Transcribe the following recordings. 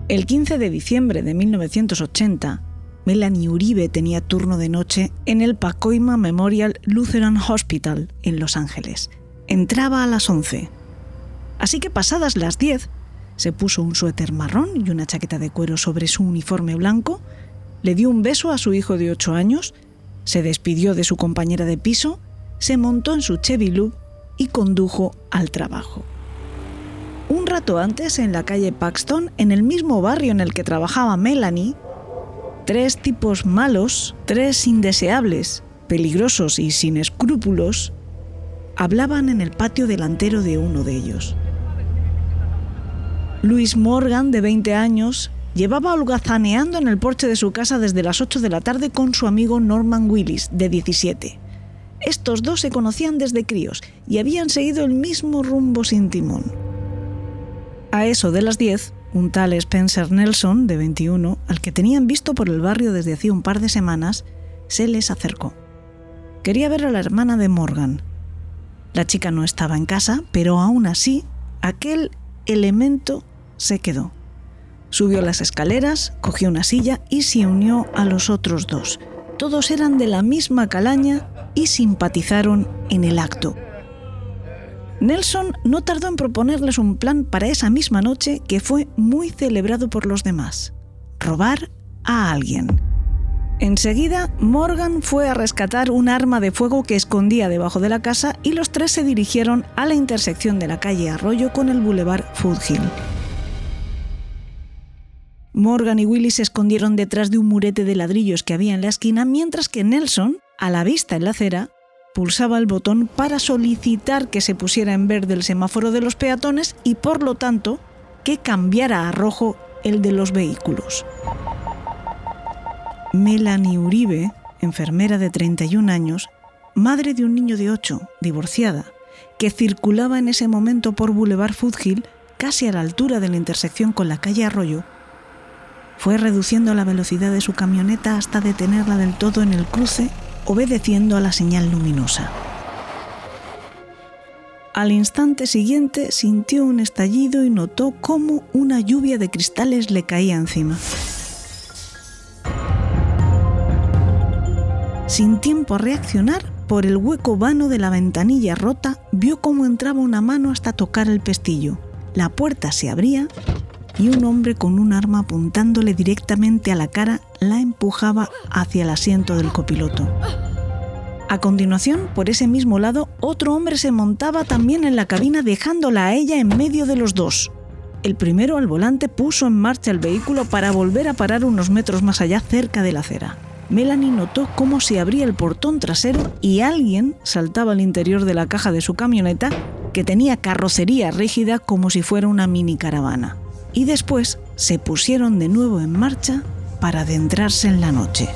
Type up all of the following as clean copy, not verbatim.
El 15 de diciembre de 1980, Melanie Uribe tenía turno de noche en el Pacoima Memorial Lutheran Hospital en Los Ángeles. Entraba a las 11. Así que pasadas las 10, se puso un suéter marrón y una chaqueta de cuero sobre su uniforme blanco, le dio un beso a su hijo de 8 años, se despidió de su compañera de piso, se montó en su Chevy Loop y condujo al trabajo. Un rato antes, en la calle Paxton, en el mismo barrio en el que trabajaba Melanie, 3 tipos malos, 3 indeseables, peligrosos y sin escrúpulos, hablaban en el patio delantero de uno de ellos. Louis Morgan, de 20 años, llevaba holgazaneando en el porche de su casa desde las 8 de la tarde con su amigo Norman Willis, de 17. Estos dos se conocían desde críos y habían seguido el mismo rumbo sin timón. A eso de las 10, un tal Spencer Nelson, de 21, al que tenían visto por el barrio desde hacía un par de semanas, se les acercó. Quería ver a la hermana de Morgan. La chica no estaba en casa, pero aún así, aquel elemento se quedó. Subió las escaleras, cogió una silla y se unió a los otros dos. Todos eran de la misma calaña y simpatizaron en el acto. Nelson no tardó en proponerles un plan para esa misma noche que fue muy celebrado por los demás: robar a alguien. Enseguida, Morgan fue a rescatar un arma de fuego que escondía debajo de la casa y los 3 se dirigieron a la intersección de la calle Arroyo con el Boulevard Foothill. Morgan y Willis se escondieron detrás de un murete de ladrillos que había en la esquina, mientras que Nelson, a la vista en la acera, pulsaba el botón para solicitar que se pusiera en verde el semáforo de los peatones y, por lo tanto, que cambiara a rojo el de los vehículos. Melanie Uribe, enfermera de 31 años, madre de un niño de 8, divorciada, que circulaba en ese momento por Boulevard Foothill, casi a la altura de la intersección con la calle Arroyo, fue reduciendo la velocidad de su camioneta hasta detenerla del todo en el cruce, obedeciendo a la señal luminosa. Al instante siguiente sintió un estallido y notó cómo una lluvia de cristales le caía encima. Sin tiempo a reaccionar, por el hueco vano de la ventanilla rota, vio cómo entraba una mano hasta tocar el pestillo. La puerta se abría y un hombre con un arma apuntándole directamente a la cara la empujaba hacia el asiento del copiloto. A continuación, por ese mismo lado, otro hombre se montaba también en la cabina, dejándola a ella en medio de los dos. El primero, al volante, puso en marcha el vehículo para volver a parar unos metros más allá, cerca de la acera. Melanie notó cómo se abría el portón trasero y alguien saltaba al interior de la caja de su camioneta, que tenía carrocería rígida como si fuera una mini caravana. Y después se pusieron de nuevo en marcha para adentrarse en la noche.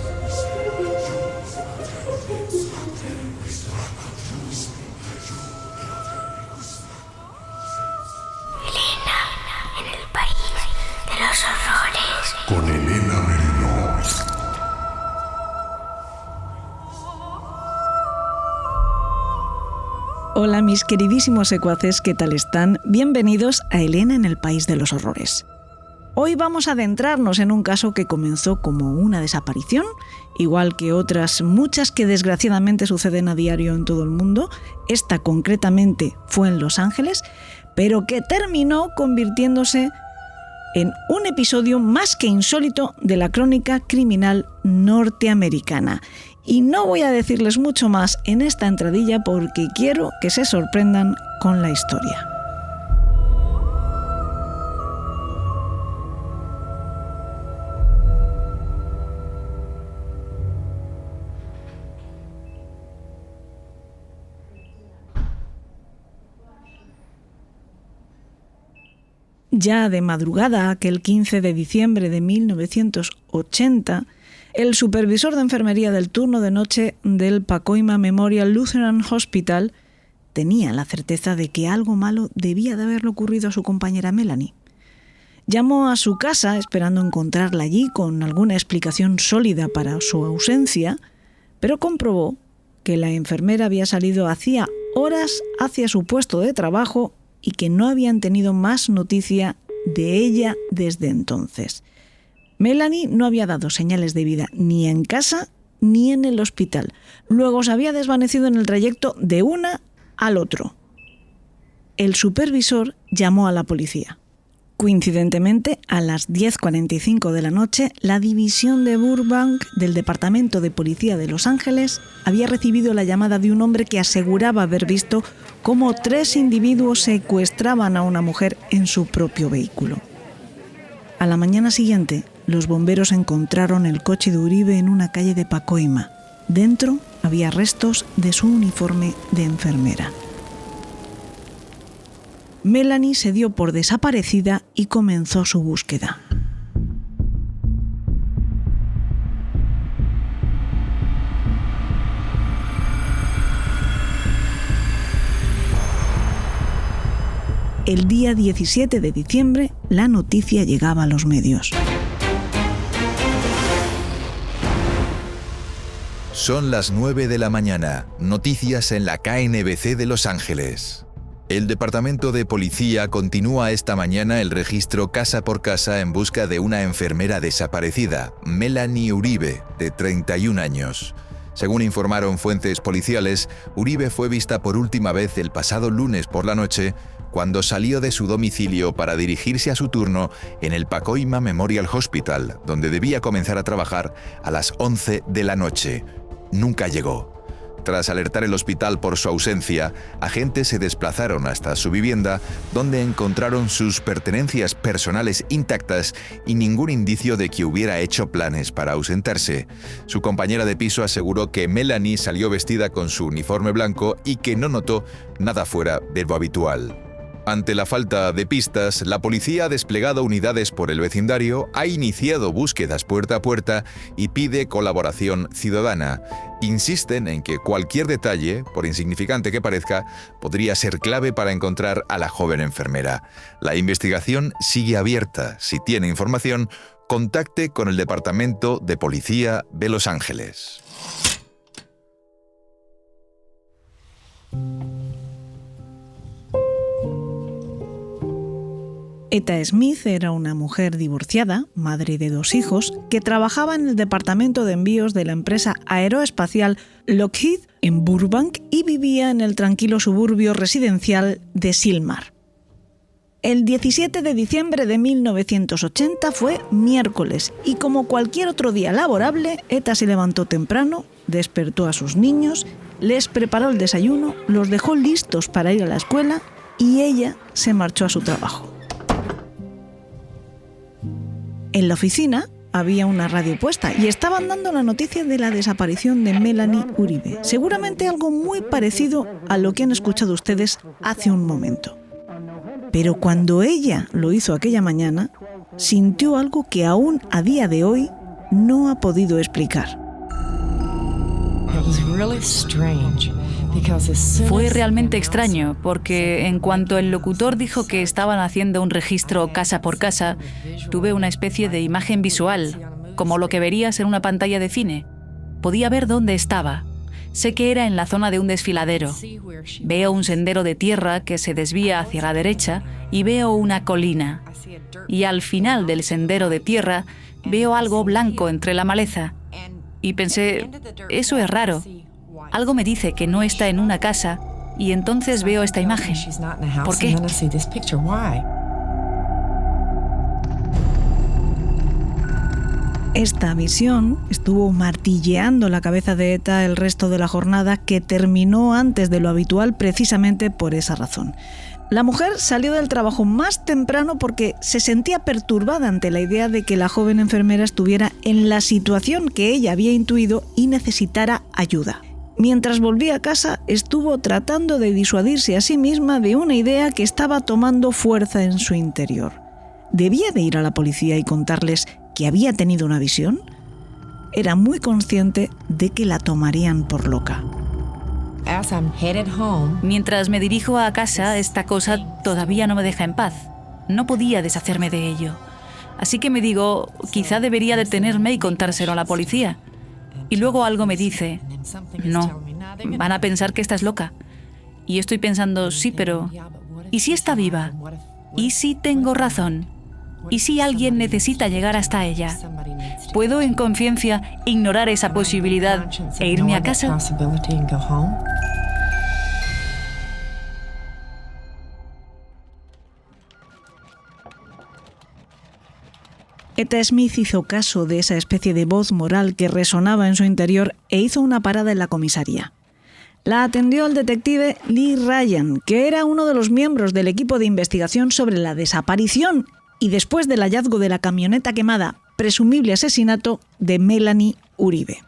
Elena, en el país de los horrores. Con Elena Merino. Hola mis queridísimos secuaces, ¿qué tal están? Bienvenidos a Elena en el País de los Horrores. Hoy vamos a adentrarnos en un caso que comenzó como una desaparición, igual que otras muchas que desgraciadamente suceden a diario en todo el mundo. Esta concretamente fue en Los Ángeles, pero que terminó convirtiéndose en un episodio más que insólito de la crónica criminal norteamericana. Y no voy a decirles mucho más en esta entradilla porque quiero que se sorprendan con la historia. Ya de madrugada, aquel 15 de diciembre de 1980, el supervisor de enfermería del turno de noche del Pacoima Memorial Lutheran Hospital tenía la certeza de que algo malo debía de haberle ocurrido a su compañera Melanie. Llamó a su casa esperando encontrarla allí con alguna explicación sólida para su ausencia, pero comprobó que la enfermera había salido hacía horas hacia su puesto de trabajo y que no habían tenido más noticia de ella desde entonces. Melanie no había dado señales de vida ni en casa ni en el hospital. Luego se había desvanecido en el trayecto de una al otro. El supervisor llamó a la policía. Coincidentemente, a las 10:45 de la noche, la división de Burbank del Departamento de Policía de Los Ángeles había recibido la llamada de un hombre que aseguraba haber visto cómo 3 individuos secuestraban a una mujer en su propio vehículo. A la mañana siguiente, los bomberos encontraron el coche de Uribe en una calle de Pacoima. Dentro había restos de su uniforme de enfermera. Melanie se dio por desaparecida y comenzó su búsqueda. El día 17 de diciembre, la noticia llegaba a los medios. Son las 9 de la mañana. Noticias en la KNBC de Los Ángeles. El Departamento de Policía continúa esta mañana el registro casa por casa en busca de una enfermera desaparecida, Melanie Uribe, de 31 años. Según informaron fuentes policiales, Uribe fue vista por última vez el pasado lunes por la noche, cuando salió de su domicilio para dirigirse a su turno en el Pacoima Memorial Hospital, donde debía comenzar a trabajar a las 11 de la noche. Nunca llegó. Tras alertar el hospital por su ausencia, agentes se desplazaron hasta su vivienda, donde encontraron sus pertenencias personales intactas y ningún indicio de que hubiera hecho planes para ausentarse. Su compañera de piso aseguró que Melanie salió vestida con su uniforme blanco y que no notó nada fuera de lo habitual. Ante la falta de pistas, la policía ha desplegado unidades por el vecindario, ha iniciado búsquedas puerta a puerta y pide colaboración ciudadana. Insisten en que cualquier detalle, por insignificante que parezca, podría ser clave para encontrar a la joven enfermera. La investigación sigue abierta. Si tiene información, contacte con el Departamento de Policía de Los Ángeles. Etta Smith era una mujer divorciada, madre de 2 hijos, que trabajaba en el departamento de envíos de la empresa aeroespacial Lockheed en Burbank y vivía en el tranquilo suburbio residencial de Sylmar. El 17 de diciembre de 1980 fue miércoles y como cualquier otro día laborable, Etta se levantó temprano, despertó a sus niños, les preparó el desayuno, los dejó listos para ir a la escuela y ella se marchó a su trabajo. En la oficina había una radio puesta y estaban dando la noticia de la desaparición de Melanie Uribe. Seguramente algo muy parecido a lo que han escuchado ustedes hace un momento. Pero cuando ella lo hizo aquella mañana, sintió algo que aún a día de hoy no ha podido explicar. Fue realmente extraño, porque en cuanto el locutor dijo que estaban haciendo un registro casa por casa, tuve una especie de imagen visual, como lo que verías en una pantalla de cine. Podía ver dónde estaba. Sé que era en la zona de un desfiladero. Veo un sendero de tierra que se desvía hacia la derecha y veo una colina. Y al final del sendero de tierra veo algo blanco entre la maleza. Y pensé, eso es raro. Algo me dice que no está en una casa y entonces veo esta imagen. ¿Por qué? Esta visión estuvo martilleando la cabeza de Etta el resto de la jornada, que terminó antes de lo habitual precisamente por esa razón. La mujer salió del trabajo más temprano porque se sentía perturbada ante la idea de que la joven enfermera estuviera en la situación que ella había intuido y necesitara ayuda. Mientras volvía a casa, estuvo tratando de disuadirse a sí misma de una idea que estaba tomando fuerza en su interior. ¿Debía de ir a la policía y contarles que había tenido una visión? Era muy consciente de que la tomarían por loca. Mientras me dirijo a casa, esta cosa todavía no me deja en paz. No podía deshacerme de ello. Así que me digo, quizá debería detenerme y contárselo a la policía. Y luego algo me dice, no, van a pensar que estás loca. Y estoy pensando, sí, pero ¿y si está viva? ¿Y si tengo razón? ¿Y si alguien necesita llegar hasta ella? ¿Puedo en conciencia ignorar esa posibilidad e irme a casa? Etta Smith hizo caso de esa especie de voz moral que resonaba en su interior e hizo una parada en la comisaría. La atendió el detective Lee Ryan, que era uno de los miembros del equipo de investigación sobre la desaparición y después del hallazgo de la camioneta quemada, presumible asesinato de Melanie Uribe.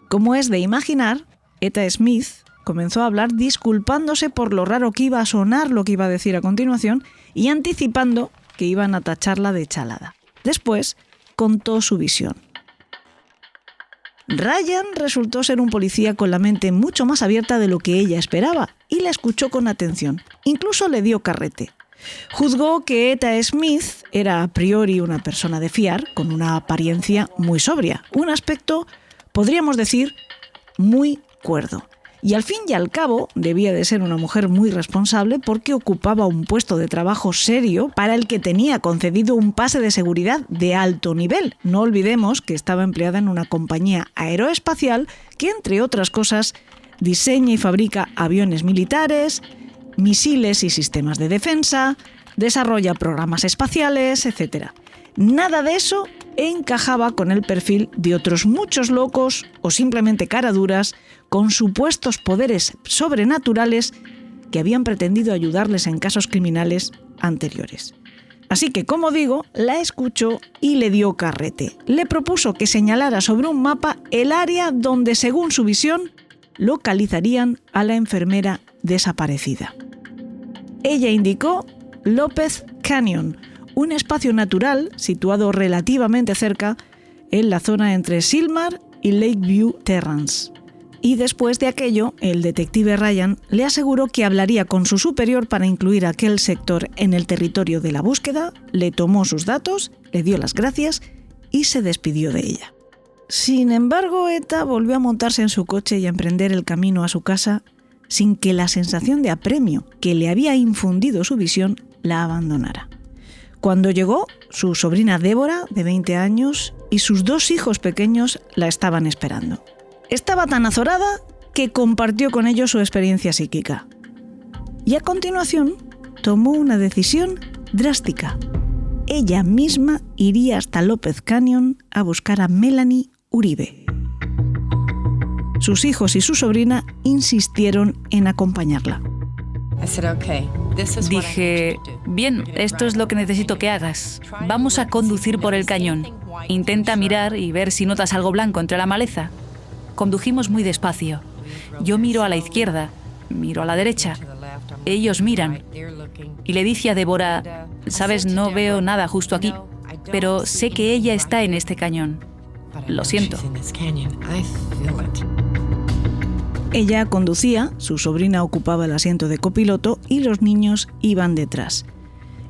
Como es de imaginar, Etta Smith comenzó a hablar disculpándose por lo raro que iba a sonar lo que iba a decir a continuación y anticipando que iban a tacharla de chalada. Después contó su visión. Ryan resultó ser un policía con la mente mucho más abierta de lo que ella esperaba y la escuchó con atención. Incluso le dio carrete. Juzgó que Etta Smith era a priori una persona de fiar, con una apariencia muy sobria, un aspecto, podríamos decir, muy cuerdo. Y al fin y al cabo debía de ser una mujer muy responsable porque ocupaba un puesto de trabajo serio para el que tenía concedido un pase de seguridad de alto nivel. No olvidemos que estaba empleada en una compañía aeroespacial que, entre otras cosas, diseña y fabrica aviones militares, misiles y sistemas de defensa, desarrolla programas espaciales, etc. Nada de eso encajaba con el perfil de otros muchos locos o simplemente caraduras con supuestos poderes sobrenaturales que habían pretendido ayudarles en casos criminales anteriores. Así que, como digo, la escuchó y le dio carrete. Le propuso que señalara sobre un mapa el área donde, según su visión, localizarían a la enfermera desaparecida. Ella indicó Lopez Canyon, un espacio natural situado relativamente cerca en la zona entre Silmar y Lakeview Terrace. Y después de aquello, el detective Ryan le aseguró que hablaría con su superior para incluir aquel sector en el territorio de la búsqueda, le tomó sus datos, le dio las gracias y se despidió de ella. Sin embargo, Etta volvió a montarse en su coche y a emprender el camino a su casa sin que la sensación de apremio que le había infundido su visión la abandonara. Cuando llegó, su sobrina Débora, de 20 años, y sus 2 hijos pequeños la estaban esperando. Estaba tan azorada que compartió con ellos su experiencia psíquica. Y a continuación tomó una decisión drástica. Ella misma iría hasta Lopez Canyon a buscar a Melanie Uribe. Sus hijos y su sobrina insistieron en acompañarla. Dije, bien, esto es lo que necesito que hagas. Vamos a conducir por el cañón. Intenta mirar y ver si notas algo blanco entre la maleza. Condujimos muy despacio. Yo miro a la izquierda, miro a la derecha. Ellos miran. Y le dije a Débora, sabes, no veo nada justo aquí, pero sé que ella está en este cañón. Lo siento. Ella conducía, su sobrina ocupaba el asiento de copiloto y los niños iban detrás.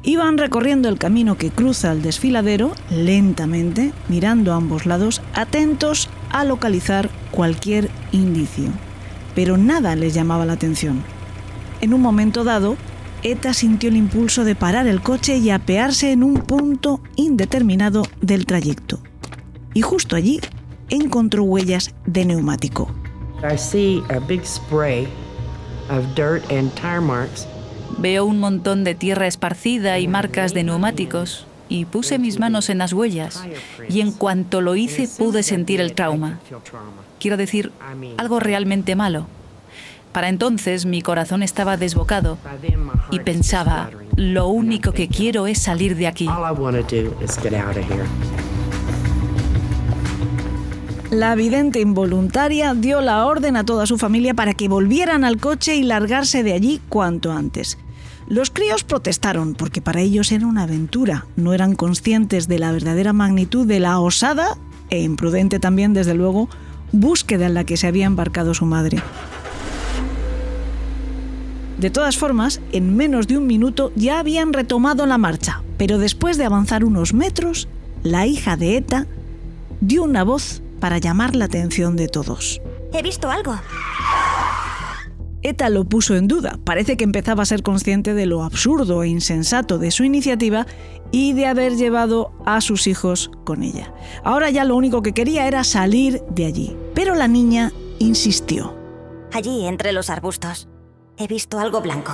Iban recorriendo el camino que cruza el desfiladero lentamente, mirando a ambos lados, atentos a localizar cualquier indicio. Pero nada les llamaba la atención. En un momento dado, Etta sintió el impulso de parar el coche y apearse en un punto indeterminado del trayecto. Y justo allí encontró huellas de neumático. I see a big spray of dirt and tire marks. Veo un montón de tierra esparcida y marcas de neumáticos y puse mis manos en las huellas y en cuanto lo hice pude sentir el trauma. Quiero decir, algo realmente malo. Para entonces mi corazón estaba desbocado y pensaba, lo único que quiero es salir de aquí. La vidente involuntaria dio la orden a toda su familia para que volvieran al coche y largarse de allí cuanto antes. Los críos protestaron porque para ellos era una aventura. No eran conscientes de la verdadera magnitud de la osada, e imprudente también, desde luego, búsqueda en la que se había embarcado su madre. De todas formas, en menos de un minuto ya habían retomado la marcha, pero después de avanzar unos metros, la hija de Etta dio una voz para llamar la atención de todos. He visto algo. ETA lo puso en duda. Parece que empezaba a ser consciente de lo absurdo e insensato de su iniciativa y de haber llevado a sus hijos con ella. Ahora ya lo único que quería era salir de allí. Pero la niña insistió. Allí, entre los arbustos, he visto algo blanco.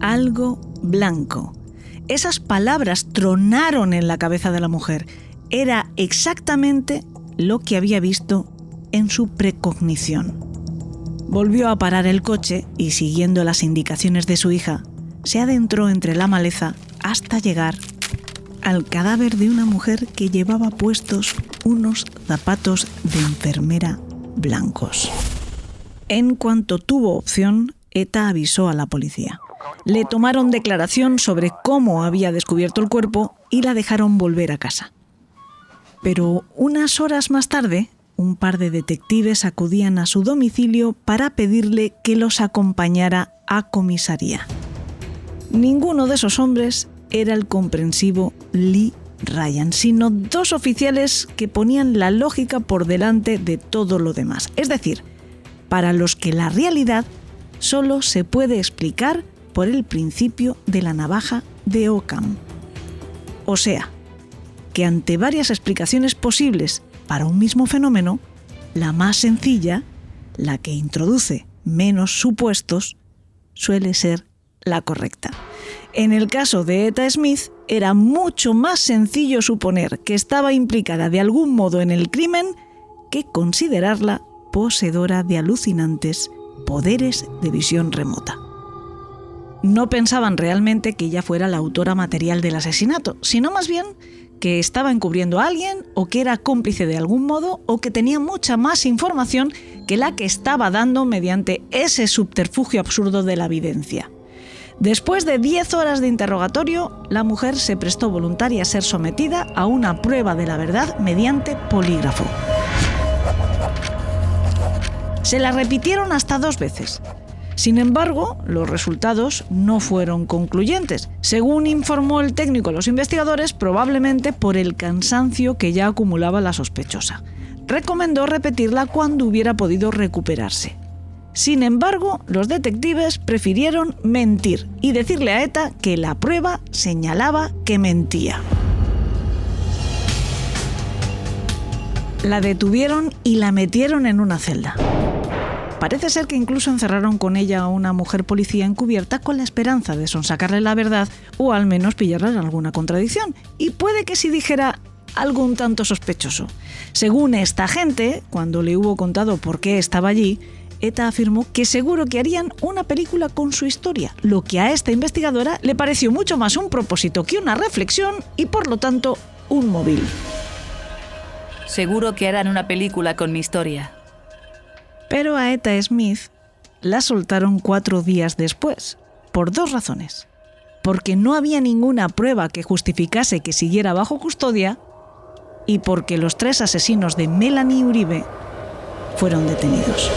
Algo blanco. Esas palabras tronaron en la cabeza de la mujer. Era exactamente lo que había visto en su precognición. Volvió a parar el coche y, siguiendo las indicaciones de su hija, se adentró entre la maleza hasta llegar al cadáver de una mujer que llevaba puestos unos zapatos de enfermera blancos. En cuanto tuvo opción, ETA avisó a la policía. Le tomaron declaración sobre cómo había descubierto el cuerpo y la dejaron volver a casa. Pero unas horas más tarde, un par de detectives acudían a su domicilio para pedirle que los acompañara a comisaría. Ninguno de esos hombres era el comprensivo Lee Ryan, sino dos oficiales que ponían la lógica por delante de todo lo demás. Es decir, para los que la realidad solo se puede explicar por el principio de la navaja de Occam. O sea, que ante varias explicaciones posibles para un mismo fenómeno, la más sencilla, la que introduce menos supuestos, suele ser la correcta. En el caso de Etta Smith, era mucho más sencillo suponer que estaba implicada de algún modo en el crimen que considerarla poseedora de alucinantes poderes de visión remota. No pensaban realmente que ella fuera la autora material del asesinato, sino más bien que estaba encubriendo a alguien o que era cómplice de algún modo o que tenía mucha más información que la que estaba dando mediante ese subterfugio absurdo de la evidencia. Después de 10 horas de interrogatorio, la mujer se prestó voluntaria a ser sometida a una prueba de la verdad mediante polígrafo. Se la repitieron hasta 2 veces. Sin embargo, los resultados no fueron concluyentes. Según informó el técnico a los investigadores, probablemente por el cansancio que ya acumulaba la sospechosa. Recomendó repetirla cuando hubiera podido recuperarse. Sin embargo, los detectives prefirieron mentir y decirle a ETA que la prueba señalaba que mentía. La detuvieron y la metieron en una celda. Parece ser que incluso encerraron con ella a una mujer policía encubierta con la esperanza de sonsacarle la verdad o al menos pillarla en alguna contradicción. Y puede que sí dijera algo un tanto sospechoso. Según esta gente, cuando le hubo contado por qué estaba allí, ETA afirmó que seguro que harían una película con su historia, lo que a esta investigadora le pareció mucho más un propósito que una reflexión y por lo tanto un móvil. Seguro que harán una película con mi historia. Pero a Etta Smith la soltaron 4 días después, por 2 razones. Porque no había ninguna prueba que justificase que siguiera bajo custodia y porque los 3 asesinos de Melanie Uribe fueron detenidos.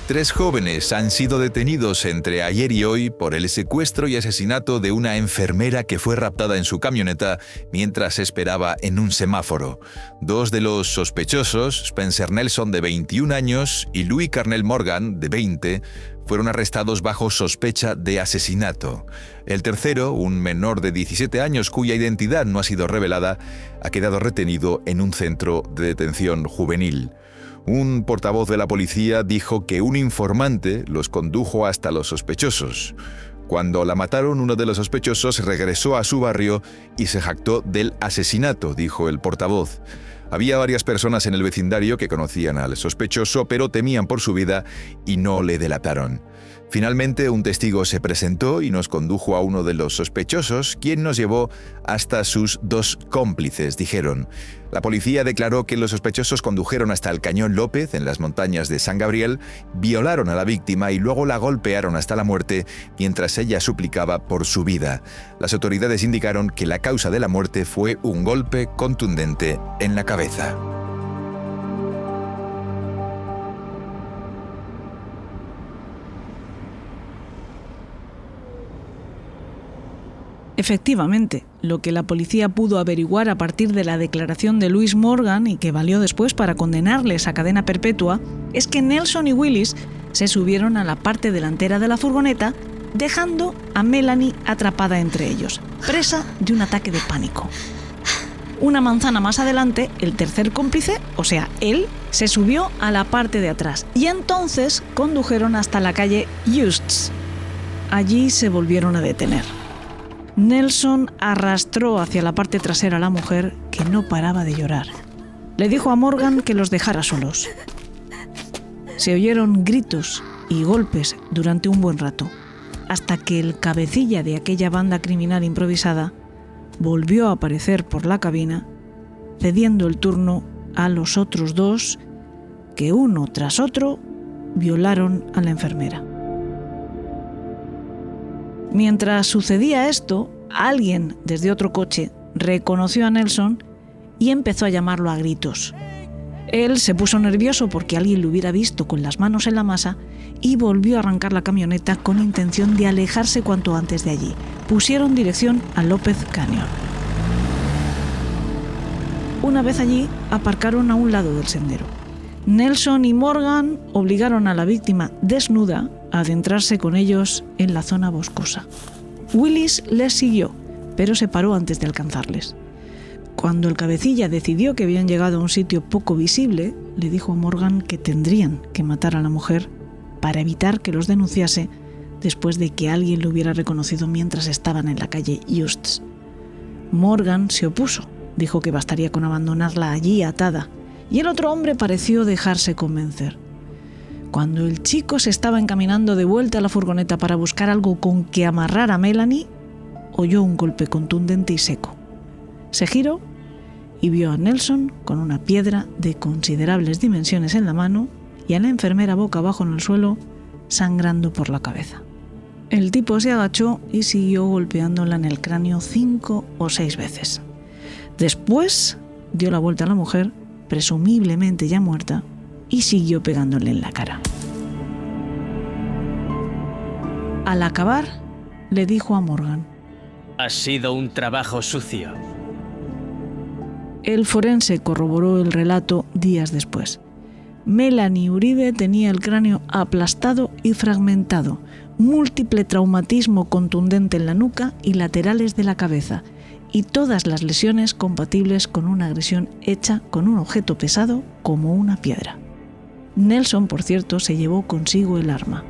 Tres jóvenes han sido detenidos entre ayer y hoy por el secuestro y asesinato de una enfermera que fue raptada en su camioneta mientras esperaba en un semáforo. 2 de los sospechosos, Spencer Nelson, de 21 años, y Louis Carnell Morgan, de 20, fueron arrestados bajo sospecha de asesinato. El tercero, un menor de 17 años cuya identidad no ha sido revelada, ha quedado retenido en un centro de detención juvenil. Un portavoz de la policía dijo que un informante los condujo hasta los sospechosos. Cuando la mataron, uno de los sospechosos regresó a su barrio y se jactó del asesinato, dijo el portavoz. Había varias personas en el vecindario que conocían al sospechoso, pero temían por su vida y no le delataron. Finalmente, un testigo se presentó y nos condujo a uno de los sospechosos, quien nos llevó hasta sus 2 cómplices, dijeron. La policía declaró que los sospechosos condujeron hasta el Cañón López, en las montañas de San Gabriel, violaron a la víctima y luego la golpearon hasta la muerte mientras ella suplicaba por su vida. Las autoridades indicaron que la causa de la muerte fue un golpe contundente en la cabeza. Efectivamente, lo que la policía pudo averiguar a partir de la declaración de Louis Morgan y que valió después para condenarles a cadena perpetua es que Nelson y Willis se subieron a la parte delantera de la furgoneta, dejando a Melanie atrapada entre ellos, presa de un ataque de pánico. Una manzana más adelante, el tercer cómplice, o sea, él, se subió a la parte de atrás y entonces condujeron hasta la calle Eustis. Allí se volvieron a detener. Nelson arrastró hacia la parte trasera a la mujer, que no paraba de llorar. Le dijo a Morgan que los dejara solos. Se oyeron gritos y golpes durante un buen rato, hasta que el cabecilla de aquella banda criminal improvisada volvió a aparecer por la cabina, cediendo el turno a los otros dos, que uno tras otro violaron a la enfermera. Mientras sucedía esto, alguien desde otro coche reconoció a Nelson y empezó a llamarlo a gritos. Él se puso nervioso porque alguien lo hubiera visto con las manos en la masa y volvió a arrancar la camioneta con intención de alejarse cuanto antes de allí. Pusieron dirección a Lopez Canyon. Una vez allí, aparcaron a un lado del sendero. Nelson y Morgan obligaron a la víctima desnuda a adentrarse con ellos en la zona boscosa. Willis les siguió, pero se paró antes de alcanzarles. Cuando el cabecilla decidió que habían llegado a un sitio poco visible, le dijo a Morgan que tendrían que matar a la mujer para evitar que los denunciase después de que alguien lo hubiera reconocido mientras estaban en la calle Eustis. Morgan se opuso, dijo que bastaría con abandonarla allí atada, y el otro hombre pareció dejarse convencer. Cuando el chico se estaba encaminando de vuelta a la furgoneta para buscar algo con que amarrar a Melanie, oyó un golpe contundente y seco. Se giró y vio a Nelson con una piedra de considerables dimensiones en la mano y a la enfermera boca abajo en el suelo, sangrando por la cabeza. El tipo se agachó y siguió golpeándola en el cráneo 5 o 6 veces. Después dio la vuelta a la mujer, presumiblemente ya muerta, y siguió pegándole en la cara. Al acabar, le dijo a Morgan: Ha sido un trabajo sucio. El forense corroboró el relato días después. Melanie Uribe tenía el cráneo aplastado y fragmentado, múltiple traumatismo contundente en la nuca y laterales de la cabeza, y todas las lesiones compatibles con una agresión hecha con un objeto pesado como una piedra. Nelson, por cierto, se llevó consigo el arma.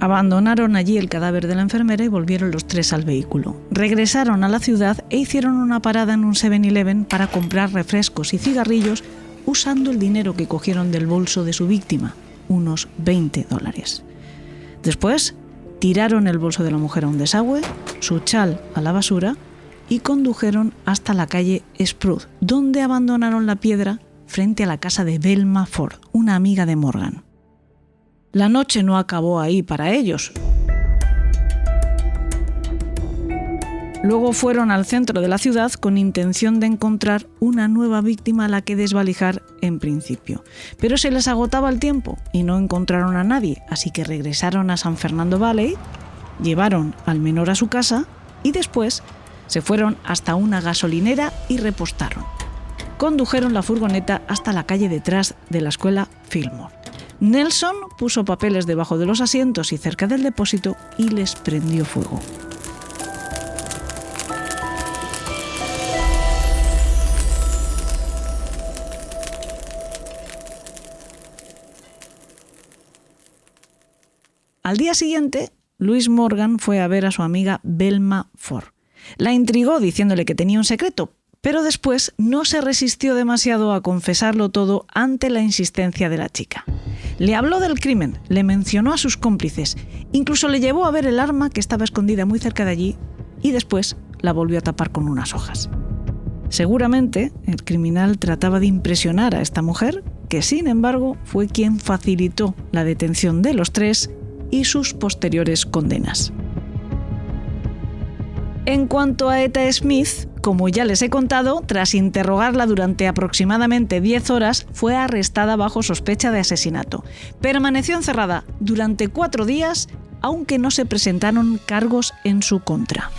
Abandonaron allí el cadáver de la enfermera y volvieron los tres al vehículo. Regresaron a la ciudad e hicieron una parada en un 7-Eleven para comprar refrescos y cigarrillos usando el dinero que cogieron del bolso de su víctima, unos $20. Después, tiraron el bolso de la mujer a un desagüe, su chal a la basura y condujeron hasta la calle Spruce, donde abandonaron la piedra frente a la casa de Velma Ford, una amiga de Morgan. La noche no acabó ahí para ellos. Luego fueron al centro de la ciudad con intención de encontrar una nueva víctima a la que desvalijar en principio. Pero se les agotaba el tiempo y no encontraron a nadie, así que regresaron a San Fernando Valley, llevaron al menor a su casa y después se fueron hasta una gasolinera y repostaron. Condujeron la furgoneta hasta la calle detrás de la escuela Fillmore. Nelson puso papeles debajo de los asientos y cerca del depósito y les prendió fuego. Al día siguiente, Louis Morgan fue a ver a su amiga Velma Ford. La intrigó diciéndole que tenía un secreto, pero después no se resistió demasiado a confesarlo todo ante la insistencia de la chica. Le habló del crimen, le mencionó a sus cómplices, incluso le llevó a ver el arma que estaba escondida muy cerca de allí y después la volvió a tapar con unas hojas. Seguramente el criminal trataba de impresionar a esta mujer, que sin embargo fue quien facilitó la detención de los tres y sus posteriores condenas. En cuanto a Etta Smith, como ya les he contado, tras interrogarla durante aproximadamente 10 horas, fue arrestada bajo sospecha de asesinato. Permaneció encerrada durante 4 días aunque no se presentaron cargos en su contra.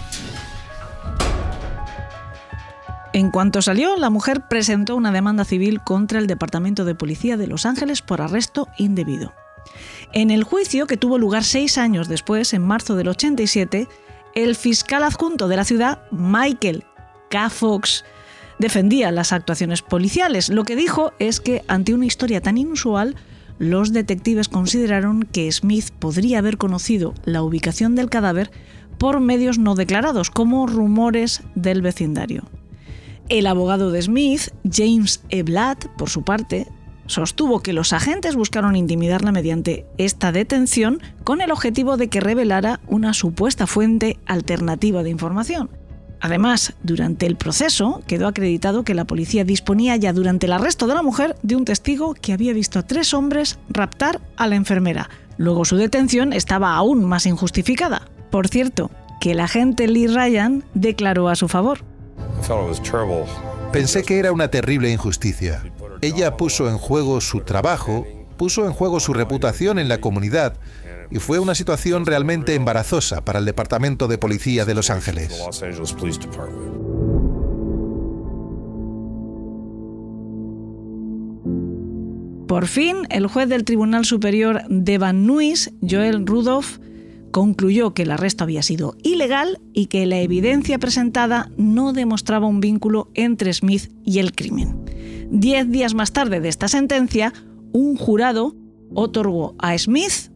En cuanto salió, la mujer presentó una demanda civil contra el Departamento de Policía de Los Ángeles por arresto indebido. En el juicio, que tuvo lugar 6 años después, en marzo del 87, el fiscal adjunto de la ciudad, Michael K. Fox, defendía las actuaciones policiales. Lo que dijo es que, ante una historia tan inusual, los detectives consideraron que Smith podría haber conocido la ubicación del cadáver por medios no declarados, como rumores del vecindario. El abogado de Smith, James E. Blatt, por su parte, sostuvo que los agentes buscaron intimidarla mediante esta detención con el objetivo de que revelara una supuesta fuente alternativa de información. Además, durante el proceso quedó acreditado que la policía disponía ya durante el arresto de la mujer de un testigo que había visto a 3 hombres raptar a la enfermera. Luego su detención estaba aún más injustificada. Por cierto, que el agente Lee Ryan declaró a su favor. Pensé que era una terrible injusticia. Ella puso en juego su trabajo, puso en juego su reputación en la comunidad y fue una situación realmente embarazosa para el Departamento de Policía de Los Ángeles. Por fin, el juez del Tribunal Superior de Van Nuys, Joel Rudolph, concluyó que el arresto había sido ilegal y que la evidencia presentada no demostraba un vínculo entre Smith y el crimen. 10 días más tarde de esta sentencia, un jurado otorgó a Smith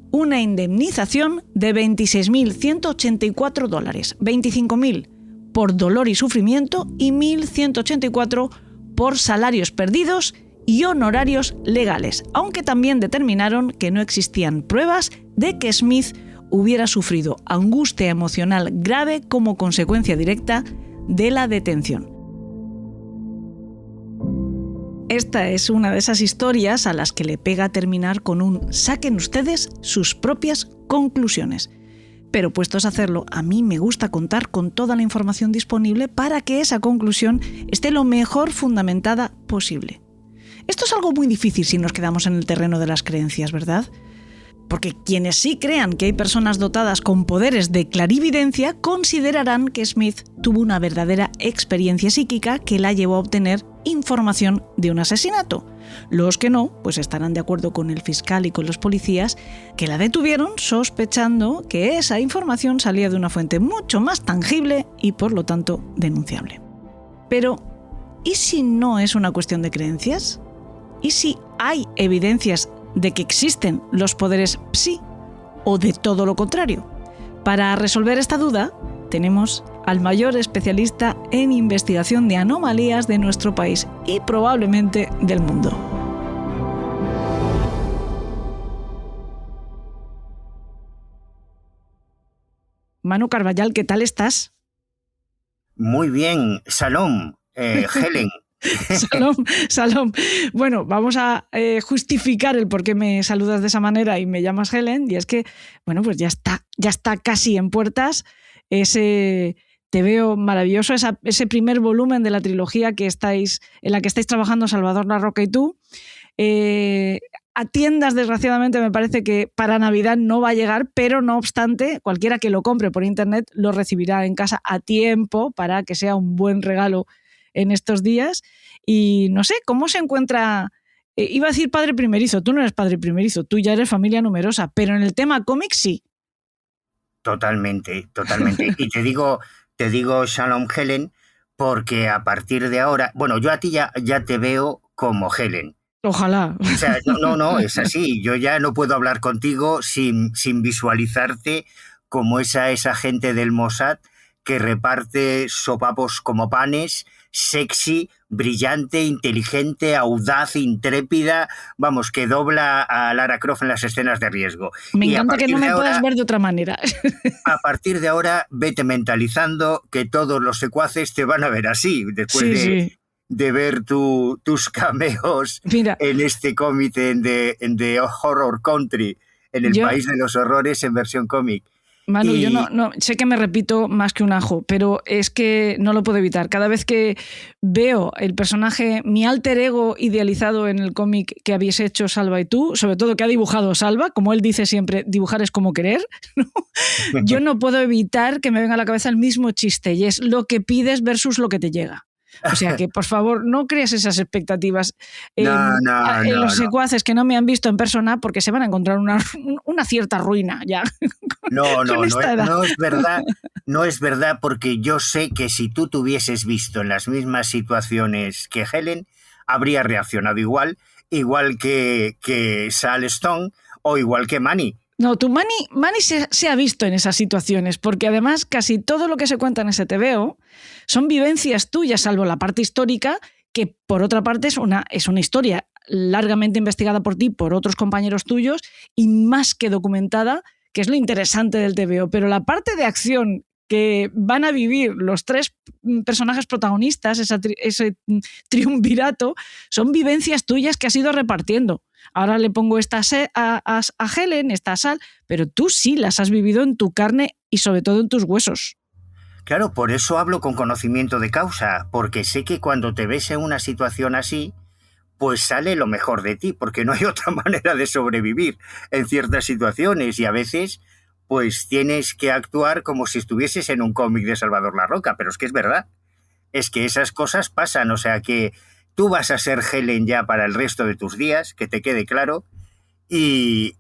una indemnización de $26.184, $25.000 por dolor y sufrimiento y $1.184 por salarios perdidos y honorarios legales, aunque también determinaron que no existían pruebas de que Smith hubiera sufrido angustia emocional grave como consecuencia directa de la detención. Esta es una de esas historias a las que le pega terminar con un saquen ustedes sus propias conclusiones. Pero puestos a hacerlo, a mí me gusta contar con toda la información disponible para que esa conclusión esté lo mejor fundamentada posible. Esto es algo muy difícil si nos quedamos en el terreno de las creencias, ¿verdad? Porque quienes sí crean que hay personas dotadas con poderes de clarividencia considerarán que Smith tuvo una verdadera experiencia psíquica que la llevó a obtener información de un asesinato. Los que no, pues estarán de acuerdo con el fiscal y con los policías que la detuvieron sospechando que esa información salía de una fuente mucho más tangible y por lo tanto denunciable. Pero, ¿y si no es una cuestión de creencias? ¿Y si hay evidencias de que existen los poderes psi o de todo lo contrario? Para resolver esta duda, tenemos al mayor especialista en investigación de anomalías de nuestro país y probablemente del mundo. Manu Carballal, ¿qué tal estás? Muy bien, Salom, Helen. Salom. Bueno, vamos a justificar el por qué me saludas de esa manera y me llamas Helen, y es que, bueno, pues ya está casi en puertas Te Veo Maravilloso, ese primer volumen de la trilogía en la que estáis trabajando Salvador Larroca y tú. A tiendas, desgraciadamente, me parece que para Navidad no va a llegar, pero no obstante, cualquiera que lo compre por internet lo recibirá en casa a tiempo para que sea un buen regalo en estos días. Y no sé, ¿cómo se encuentra? Iba a decir padre primerizo, tú no eres padre primerizo, tú ya eres familia numerosa, pero en el tema cómic sí. Totalmente. Y te digo Shalom Helen, porque a partir de ahora, bueno, yo a ti ya te veo como Helen. Ojalá. O sea, no, es así. Yo ya no puedo hablar contigo sin visualizarte como esa gente del Mossad que reparte sopapos como panes, sexy, brillante, inteligente, audaz, intrépida, vamos, que dobla a Lara Croft en las escenas de riesgo. Me encanta que no me puedas ver de otra manera. A partir de ahora, vete mentalizando que todos los secuaces te van a ver así, después de ver tus cameos. Mira, en este cómic de Horror Country, en el país de los horrores en versión cómic. Manu, Y yo no sé que me repito más que un ajo, pero es que no lo puedo evitar. Cada vez que veo el personaje, mi alter ego idealizado en el cómic que habéis hecho Salva y tú, sobre todo que ha dibujado Salva, como él dice siempre, dibujar es como querer, ¿no? Yo no puedo evitar que me venga a la cabeza el mismo chiste, y es lo que pides versus lo que te llega. O sea que, por favor, no crees esas expectativas no, no, en no, los no. secuaces que no me han visto en persona, porque se van a encontrar una cierta ruina ya No, con no, esta edad. no es verdad. No es verdad, porque yo sé que si tú te hubieses visto en las mismas situaciones que Helen, habría reaccionado igual que Sal Stone o igual que Manny. No, tu Manny se ha visto en esas situaciones, porque además casi todo lo que se cuenta en ese TVO son vivencias tuyas, salvo la parte histórica, que por otra parte es una historia largamente investigada por ti, por otros compañeros tuyos, y más que documentada, que es lo interesante del TVO. Pero la parte de acción que van a vivir los tres personajes protagonistas, ese triunvirato, son vivencias tuyas que has ido repartiendo. Ahora le pongo esta a Helen, esta a Sal, pero tú sí las has vivido en tu carne y sobre todo en tus huesos. Claro, por eso hablo con conocimiento de causa, porque sé que cuando te ves en una situación así, pues sale lo mejor de ti, porque no hay otra manera de sobrevivir en ciertas situaciones, y a veces pues tienes que actuar como si estuvieses en un cómic de Salvador Larroca, pero es que es verdad, es que esas cosas pasan, o sea que tú vas a ser Helen ya para el resto de tus días, que te quede claro, y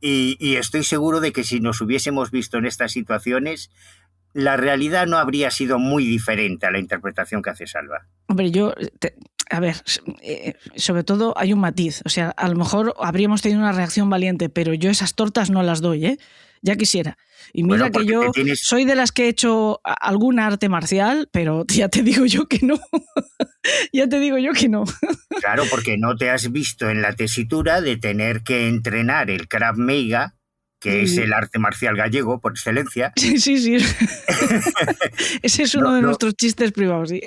estoy seguro de que si nos hubiésemos visto en estas situaciones, la realidad no habría sido muy diferente a la interpretación que hace Salva. Hombre, a ver, sobre todo hay un matiz. O sea, a lo mejor habríamos tenido una reacción valiente, pero yo esas tortas no las doy, ¿eh? Ya quisiera. Y mira Bueno, que yo soy de las que he hecho alguna arte marcial, pero ya te digo yo que no. Ya te digo yo que no. Claro, porque no te has visto en la tesitura de tener que entrenar el Krav Maga, que es el arte marcial gallego por excelencia. Sí. Ese es uno de nuestros chistes privados, sí.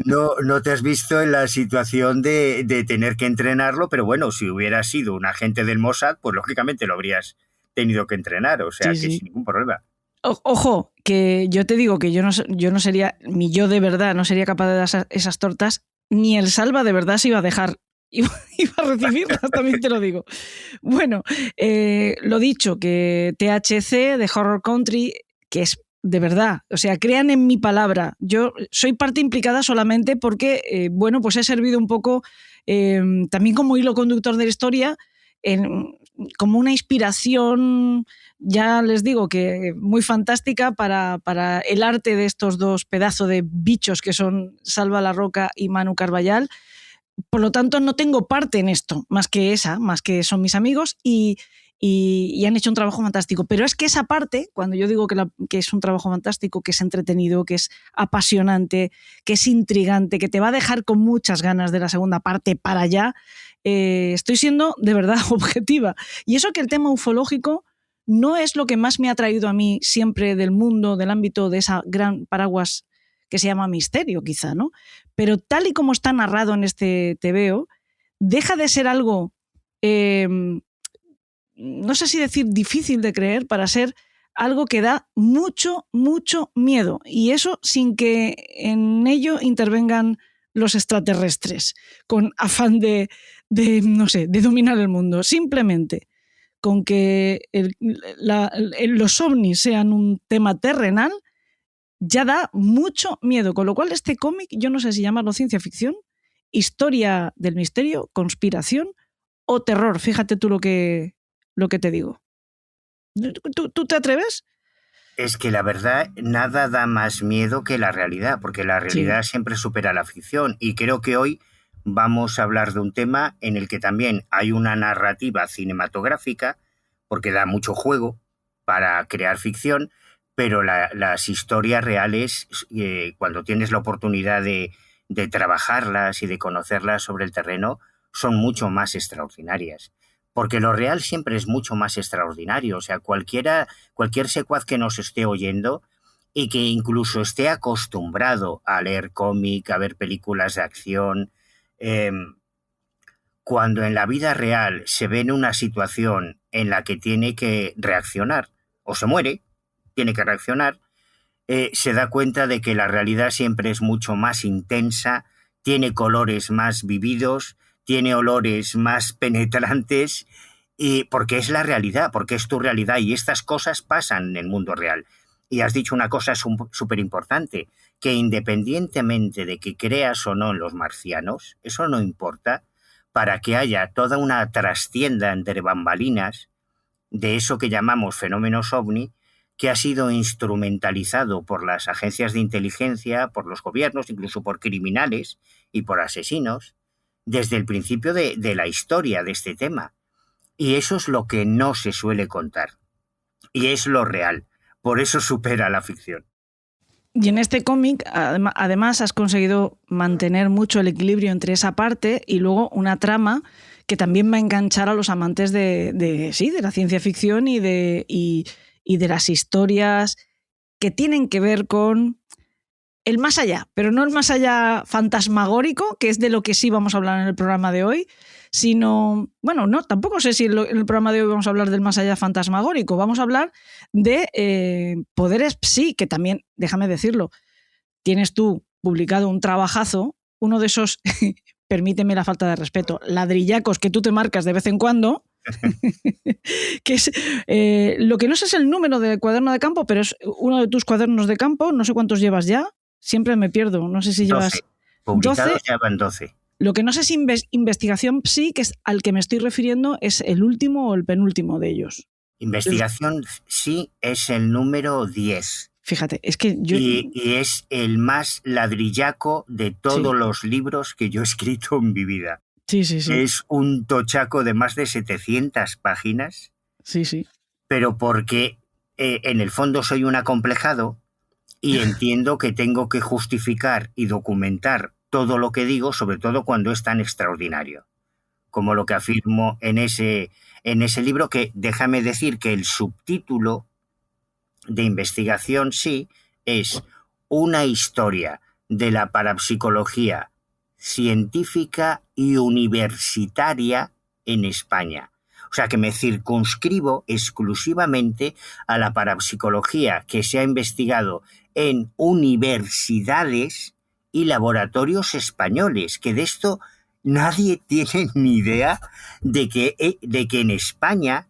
No te has visto en la situación de tener que entrenarlo, pero bueno, si hubieras sido un agente del Mossad, pues lógicamente lo habrías tenido que entrenar, o sea, Sí. sin ningún problema. Ojo, que yo te digo que yo no sería, mi yo de verdad no sería capaz de dar esas tortas, ni el Salva de verdad se iba a dejar. Iba a recibirlas, también te lo digo. Bueno, lo dicho, que THC de Horror Country, que es de verdad, o sea, crean en mi palabra. Yo soy parte implicada solamente porque, bueno, pues he servido un poco también como hilo conductor de la historia, como una inspiración, ya les digo que muy fantástica para el arte de estos dos pedazos de bichos que son Salva Larroca y Manu Carballal. Por lo tanto, no tengo parte en esto, más que son mis amigos y han hecho un trabajo fantástico. Pero es que esa parte, cuando yo digo que es un trabajo fantástico, que es entretenido, que es apasionante, que es intrigante, que te va a dejar con muchas ganas de la segunda parte para allá, estoy siendo de verdad objetiva. Y eso que el tema ufológico no es lo que más me ha traído a mí siempre del mundo, del ámbito de esa gran paraguas que se llama misterio, quizá, ¿no? Pero tal y como está narrado en este TVO, deja de ser algo, no sé si decir difícil de creer, para ser algo que da mucho, mucho miedo. Y eso sin que en ello intervengan los extraterrestres, con afán de no sé, de dominar el mundo. Simplemente con que los ovnis sean un tema terrenal, ya da mucho miedo, con lo cual este cómic, yo no sé si llamarlo ciencia ficción, historia del misterio, conspiración o terror. Fíjate tú lo que te digo. ¿Tú te atreves? Es que la verdad, nada da más miedo que la realidad, porque la realidad siempre supera la ficción, y creo que hoy vamos a hablar de un tema en el que también hay una narrativa cinematográfica, porque da mucho juego para crear ficción, pero las historias reales, cuando tienes la oportunidad de trabajarlas y de conocerlas sobre el terreno, son mucho más extraordinarias. Porque lo real siempre es mucho más extraordinario. O sea, cualquier secuaz que nos esté oyendo y que incluso esté acostumbrado a leer cómic, a ver películas de acción, cuando en la vida real se ve en una situación en la que tiene que reaccionar, o se muere, tiene que reaccionar, se da cuenta de que la realidad siempre es mucho más intensa, tiene colores más vividos, tiene olores más penetrantes, y porque es la realidad, porque es tu realidad, y estas cosas pasan en el mundo real. Y has dicho una cosa súper importante, que independientemente de que creas o no en los marcianos, eso no importa, para que haya toda una trastienda entre bambalinas de eso que llamamos fenómenos ovni, que ha sido instrumentalizado por las agencias de inteligencia, por los gobiernos, incluso por criminales y por asesinos, desde el principio de la historia de este tema. Y eso es lo que no se suele contar. Y es lo real. Por eso supera la ficción. Y en este cómic, además, has conseguido mantener mucho el equilibrio entre esa parte y luego una trama que también va a enganchar a los amantes de la ciencia ficción y de las historias que tienen que ver con el más allá, pero no el más allá fantasmagórico, que es de lo que sí vamos a hablar en el programa de hoy, sino, bueno, no, tampoco sé si en el programa de hoy vamos a hablar del más allá fantasmagórico, vamos a hablar de poderes psi, que también, déjame decirlo, tienes tú publicado un trabajazo, uno de esos, permíteme la falta de respeto, ladrillacos que tú te marcas de vez en cuando, que es, lo que no sé es el número de cuaderno de campo, pero es uno de tus cuadernos de campo, no sé cuántos llevas ya, siempre me pierdo, no sé si 12. llevas... Publicados 12. ya van 12. Lo que no sé si investigación psi, que es al que me estoy refiriendo, es el último o el penúltimo de ellos. Investigación sí es el número 10. Fíjate, es que yo... Y es el más ladrillaco de todos los libros que yo he escrito en mi vida. Sí. Es un tochaco de más de 700 páginas. Sí. Pero porque en el fondo soy un acomplejado y entiendo que tengo que justificar y documentar todo lo que digo, sobre todo cuando es tan extraordinario, como lo que afirmo en ese libro, que déjame decir que el subtítulo de investigación sí es una historia de la parapsicología científica y universitaria en España. O sea que me circunscribo exclusivamente a la parapsicología que se ha investigado en universidades y laboratorios españoles, que de esto nadie tiene ni idea de que en España,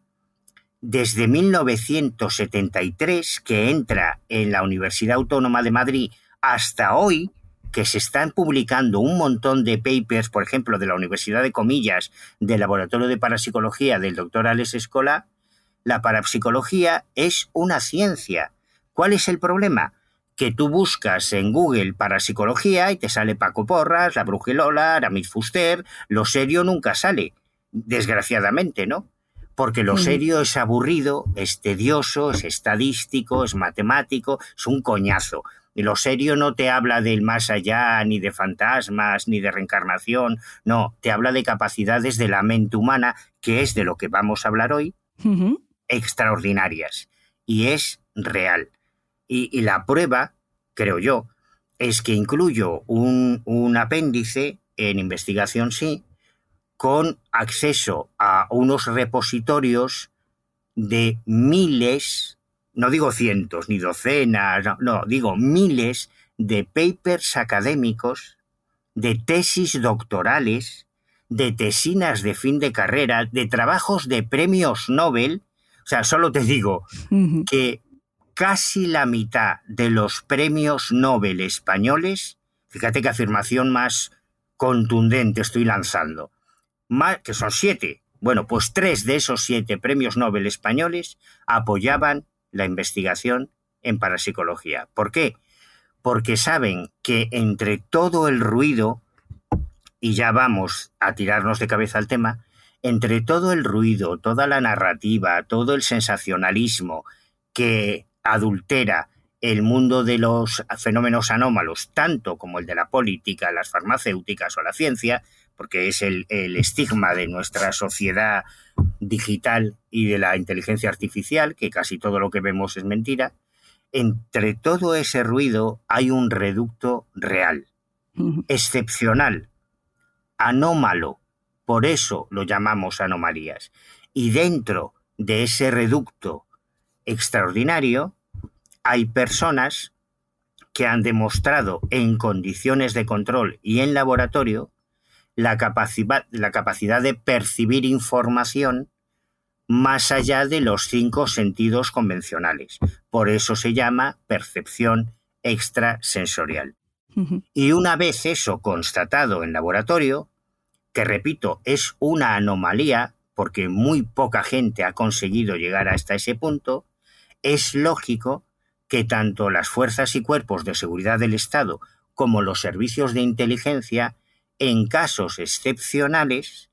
desde 1973, que entra en la Universidad Autónoma de Madrid, hasta hoy, que se están publicando un montón de papers, por ejemplo, de la Universidad de Comillas, del Laboratorio de Parapsicología del doctor Alex Escola, la parapsicología es una ciencia. ¿Cuál es el problema? Que tú buscas en Google parapsicología y te sale Paco Porras, la Brujelola, Aramis Fuster. Lo serio nunca sale, desgraciadamente, ¿no? Porque lo serio es aburrido, es tedioso, es estadístico, es matemático, es un coñazo. Y lo serio no te habla del más allá, ni de fantasmas, ni de reencarnación. No, te habla de capacidades de la mente humana, que es de lo que vamos a hablar hoy, extraordinarias. Y es real. Y la prueba, creo yo, es que incluyo un apéndice en investigación sí, con acceso a unos repositorios de miles, no digo cientos ni docenas, no, digo miles de papers académicos, de tesis doctorales, de tesinas de fin de carrera, de trabajos de premios Nobel. O sea, solo te digo que casi la mitad de los premios Nobel españoles, fíjate qué afirmación más contundente estoy lanzando, que son 7. Bueno, pues 3 de esos 7 premios Nobel españoles apoyaban la investigación en parapsicología. ¿Por qué? Porque saben que entre todo el ruido, y ya vamos a tirarnos de cabeza al tema, entre todo el ruido, toda la narrativa, todo el sensacionalismo que adultera el mundo de los fenómenos anómalos, tanto como el de la política, las farmacéuticas o la ciencia, porque es el estigma de nuestra sociedad digital y de la inteligencia artificial, que casi todo lo que vemos es mentira. Entre todo ese ruido hay un reducto real, excepcional, anómalo, por eso lo llamamos anomalías. Y dentro de ese reducto extraordinario hay personas que han demostrado en condiciones de control y en laboratorio la capacidad de percibir información más allá de los 5 sentidos convencionales. Por eso se llama percepción extrasensorial. Y una vez eso constatado en laboratorio, que repito, es una anomalía, porque muy poca gente ha conseguido llegar hasta ese punto, es lógico que tanto las fuerzas y cuerpos de seguridad del Estado como los servicios de inteligencia, en casos excepcionales,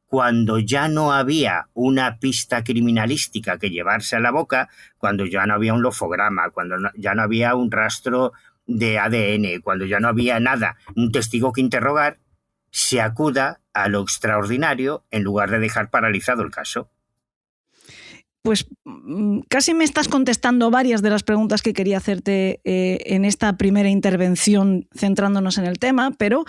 cuando ya no había una pista criminalística que llevarse a la boca, cuando ya no había un lofograma, cuando ya no había un rastro de ADN, cuando ya no había nada, un testigo que interrogar, se acuda a lo extraordinario en lugar de dejar paralizado el caso. Pues casi me estás contestando varias de las preguntas que quería hacerte en esta primera intervención centrándonos en el tema, pero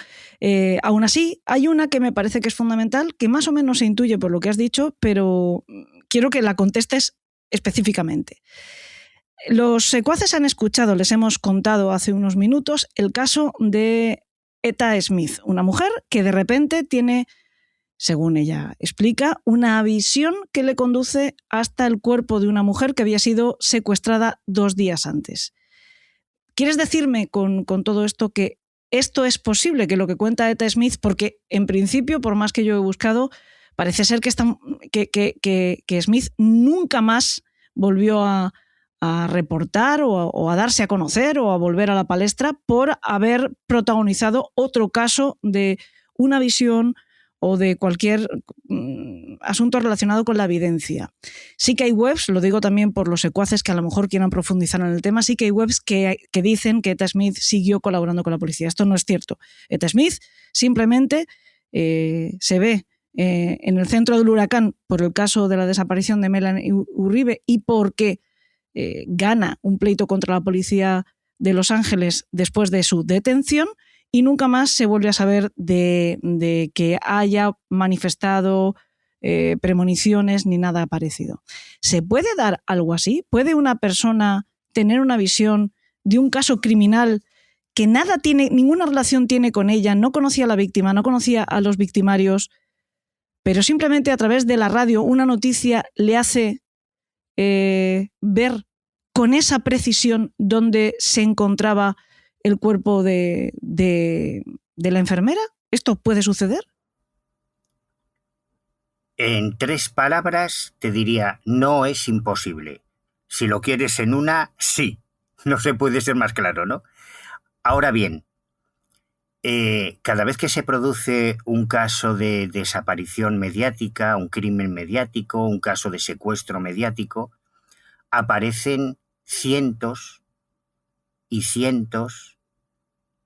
aún así hay una que me parece que es fundamental, que más o menos se intuye por lo que has dicho, pero quiero que la contestes específicamente. Los secuaces han escuchado, les hemos contado hace unos minutos, el caso de Etta Smith, una mujer que de repente tiene, según ella explica, una visión que le conduce hasta el cuerpo de una mujer que había sido secuestrada 2 días antes. ¿Quieres decirme con todo esto que esto es posible, que lo que cuenta Etta Smith, porque en principio, por más que yo he buscado, parece ser que Smith nunca más volvió a reportar o a darse a conocer o a volver a la palestra por haber protagonizado otro caso de una visión o de cualquier asunto relacionado con la evidencia. Sí que hay webs, lo digo también por los secuaces que a lo mejor quieran profundizar en el tema, sí que hay webs que dicen que Etta Smith siguió colaborando con la policía. Esto no es cierto. Etta Smith simplemente se ve en el centro del huracán por el caso de la desaparición de Melanie Uribe y porque gana un pleito contra la policía de Los Ángeles después de su detención, y nunca más se vuelve a saber de que haya manifestado premoniciones ni nada parecido. ¿Se puede dar algo así? ¿Puede una persona tener una visión de un caso criminal que ninguna relación tiene con ella, no conocía a la víctima, no conocía a los victimarios, pero simplemente a través de la radio una noticia le hace ver con esa precisión dónde se encontraba el cuerpo de la enfermera? ¿Esto puede suceder? En 3 palabras te diría, no es imposible. Si lo quieres en una, sí. No se puede ser más claro, ¿no? Ahora bien, cada vez que se produce un caso de desaparición mediática, un crimen mediático, un caso de secuestro mediático, aparecen cientos y cientos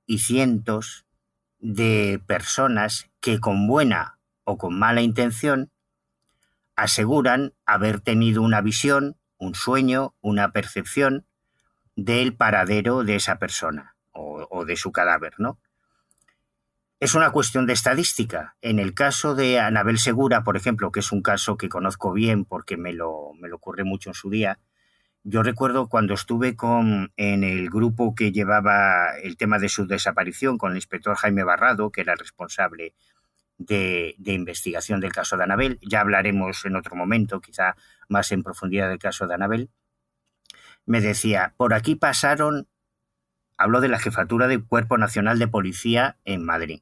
y cientos de personas que con buena o con mala intención aseguran haber tenido una visión, un sueño, una percepción del paradero de esa persona o de su cadáver, ¿no? Es una cuestión de estadística. En el caso de Anabel Segura, por ejemplo, que es un caso que conozco bien porque me lo ocurre mucho en su día, yo recuerdo cuando estuve en el grupo que llevaba el tema de su desaparición con el inspector Jaime Barrado, que era el responsable de investigación del caso de Anabel. Ya hablaremos en otro momento, quizá más en profundidad del caso de Anabel. Me decía, por aquí pasaron, habló de la jefatura del Cuerpo Nacional de Policía en Madrid,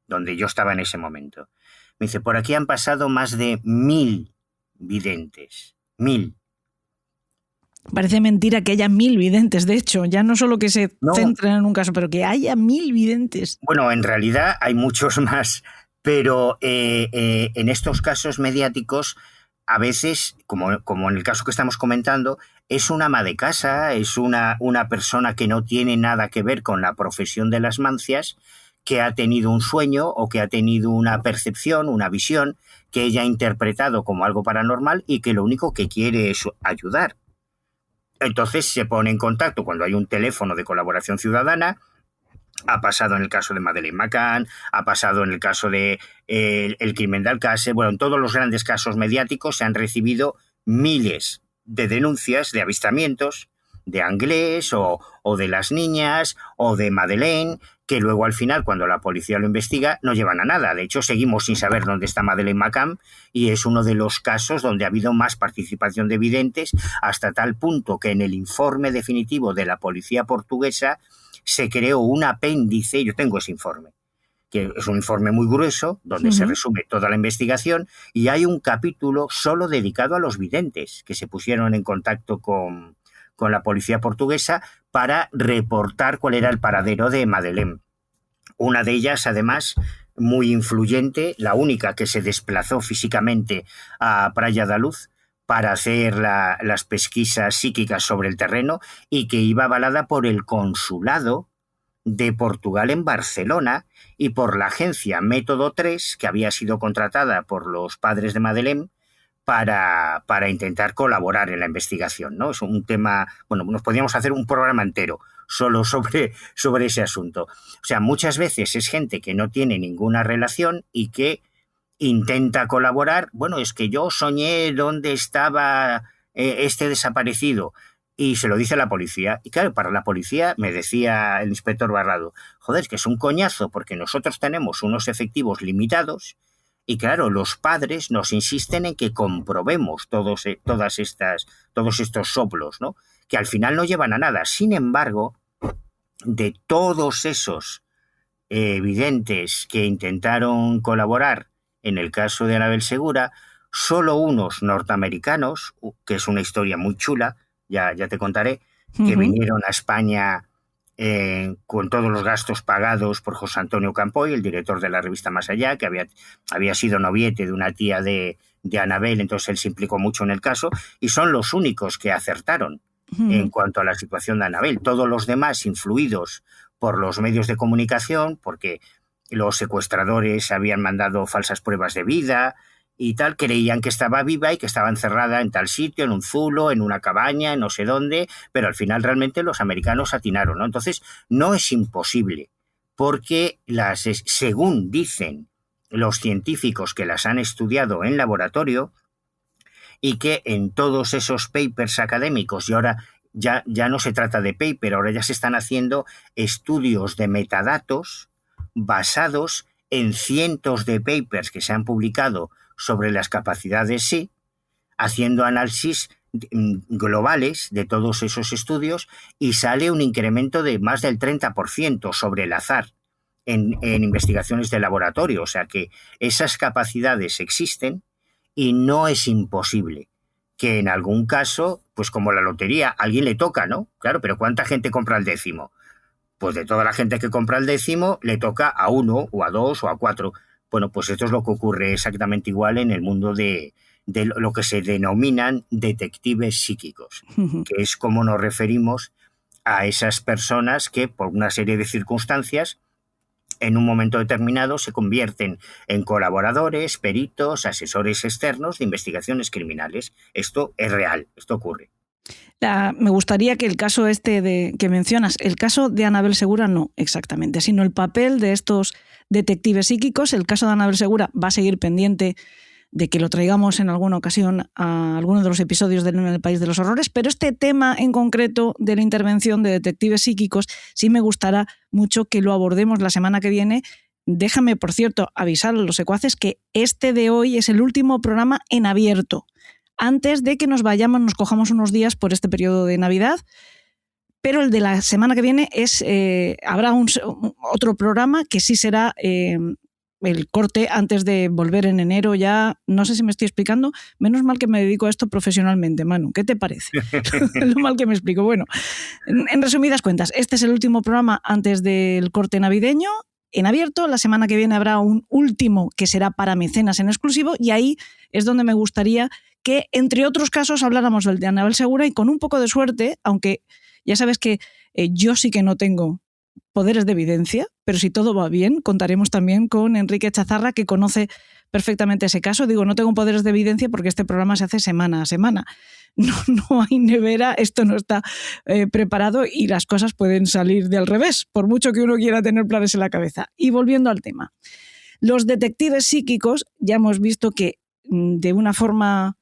donde yo estaba en ese momento. Me dice, por aquí han pasado más de 1000 videntes. 1000. Parece mentira que haya 1000 videntes, de hecho, ya no solo que se centren en un caso, pero que haya 1000 videntes. Bueno, en realidad hay muchos más, pero en estos casos mediáticos, a veces, como en el caso que estamos comentando, es una ama de casa, es una persona que no tiene nada que ver con la profesión de las mancias, que ha tenido un sueño o que ha tenido una percepción, una visión, que ella ha interpretado como algo paranormal y que lo único que quiere es ayudar. Entonces se pone en contacto cuando hay un teléfono de colaboración ciudadana. Ha pasado en el caso de Madeleine McCann, ha pasado en el caso de el crimen de Alcácer. Bueno, en todos los grandes casos mediáticos se han recibido miles de denuncias de avistamientos Anglés o de las niñas o de Madeleine, que luego al final, cuando la policía lo investiga, no llevan a nada. De hecho, seguimos sin saber dónde está Madeleine McCann, y es uno de los casos donde ha habido más participación de videntes, hasta tal punto que en el informe definitivo de la policía portuguesa se creó un apéndice. Yo tengo ese informe, que es un informe muy grueso, donde se resume toda la investigación, y hay un capítulo solo dedicado a los videntes, que se pusieron en contacto con la policía portuguesa para reportar cuál era el paradero de Madeleine. Una de ellas, además, muy influyente, la única que se desplazó físicamente a Praia da Luz para hacer las pesquisas psíquicas sobre el terreno, y que iba avalada por el consulado de Portugal en Barcelona y por la agencia Método 3, que había sido contratada por los padres de Madeleine para intentar colaborar en la investigación, ¿no? Es un tema, bueno, nos podríamos hacer un programa entero solo sobre ese asunto. O sea, muchas veces es gente que no tiene ninguna relación y que intenta colaborar. Bueno, es que yo soñé dónde estaba este desaparecido, y se lo dice la policía. Y claro, para la policía, me decía el inspector Barrado, joder, es que es un coñazo, porque nosotros tenemos unos efectivos limitados. Y claro, los padres nos insisten en que comprobemos todos estos soplos, ¿no? Que al final no llevan a nada. Sin embargo, de todos esos videntes que intentaron colaborar en el caso de Anabel Segura, solo unos norteamericanos, que es una historia muy chula, ya te contaré, que vinieron a España con todos los gastos pagados por José Antonio Campoy, el director de la revista Más Allá, que había sido noviete de una tía de Anabel, entonces él se implicó mucho en el caso, y son los únicos que acertaron en cuanto a la situación de Anabel. Todos los demás, influidos por los medios de comunicación, porque los secuestradores habían mandado falsas pruebas de vida y tal, creían que estaba viva y que estaba encerrada en tal sitio, en un zulo, en una cabaña, en no sé dónde, pero al final realmente los americanos atinaron, ¿no? Entonces, no es imposible, porque según dicen los científicos que las han estudiado en laboratorio, y que en todos esos papers académicos, y ahora ya no se trata de paper, ahora ya se están haciendo estudios de metadatos basados en cientos de papers que se han publicado sobre las capacidades sí, haciendo análisis globales de todos esos estudios, y sale un incremento de más del 30% sobre el azar en investigaciones de laboratorio. O sea que esas capacidades existen, y no es imposible que en algún caso, pues como la lotería, a alguien le toca, ¿no? Claro, pero ¿cuánta gente compra el décimo? Pues de toda la gente que compra el décimo, le toca a 1 o a 2 o a 4. Bueno, pues esto es lo que ocurre exactamente igual en el mundo de lo que se denominan detectives psíquicos, que es como nos referimos a esas personas que, por una serie de circunstancias, en un momento determinado se convierten en colaboradores, peritos, asesores externos de investigaciones criminales. Esto es real, esto ocurre. Me gustaría que el caso que mencionas, el caso de Anabel Segura no exactamente, sino el papel de estos detectives psíquicos. El caso de Anabel Segura va a seguir pendiente de que lo traigamos en alguna ocasión a alguno de los episodios de En el País de los Horrores, pero este tema en concreto de la intervención de detectives psíquicos sí me gustará mucho que lo abordemos la semana que viene. Déjame, por cierto, avisar a los secuaces que este de hoy es el último programa en abierto, antes de que nos vayamos, nos cojamos unos días por este periodo de Navidad, pero el de la semana que viene habrá otro programa que sí será el corte antes de volver en enero ya. No sé si me estoy explicando. Menos mal que me dedico a esto profesionalmente, Manu. ¿Qué te parece? Lo mal que me explico. Bueno, en resumidas cuentas, este es el último programa antes del corte navideño en abierto. La semana que viene habrá un último que será para mecenas en exclusivo, y ahí es donde me gustaría que, entre otros casos, habláramos del de Anabel Segura, y con un poco de suerte, aunque ya sabes que yo sí que no tengo poderes de evidencia, pero si todo va bien, contaremos también con Enrique Chazarra, que conoce perfectamente ese caso. Digo, no tengo poderes de evidencia porque este programa se hace semana a semana. No hay nevera, esto no está preparado, y las cosas pueden salir de al revés, por mucho que uno quiera tener planes en la cabeza. Y volviendo al tema, los detectives psíquicos ya hemos visto que de una forma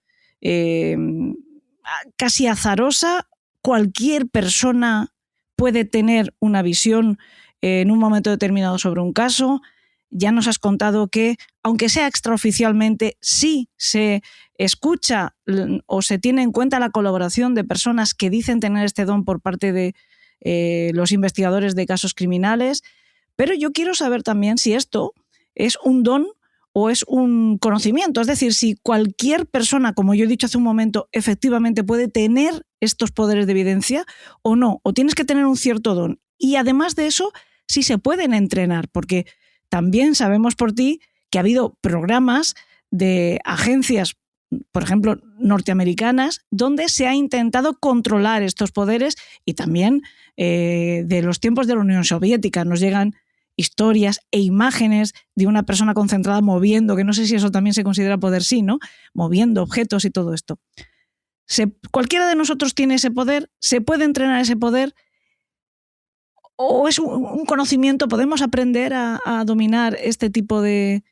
casi azarosa cualquier persona puede tener una visión en un momento determinado sobre un caso. Ya nos has contado que, aunque sea extraoficialmente, sí se escucha o se tiene en cuenta la colaboración de personas que dicen tener este don por parte de los investigadores de casos criminales. Pero yo quiero saber también si esto es un don o es un conocimiento. Es decir, si cualquier persona, como yo he dicho hace un momento, efectivamente puede tener estos poderes de evidencia o no, o tienes que tener un cierto don. Y además de eso, si se pueden entrenar, porque también sabemos por ti que ha habido programas de agencias, por ejemplo, norteamericanas, donde se ha intentado controlar estos poderes, y también de los tiempos de la Unión Soviética nos llegan historias e imágenes de una persona concentrada moviendo, que no sé si eso también se considera poder, sí, ¿no? Moviendo objetos y todo esto. ¿Cualquiera de nosotros tiene ese poder? ¿Se puede entrenar ese poder? ¿O es un conocimiento? ¿Podemos aprender a dominar este tipo de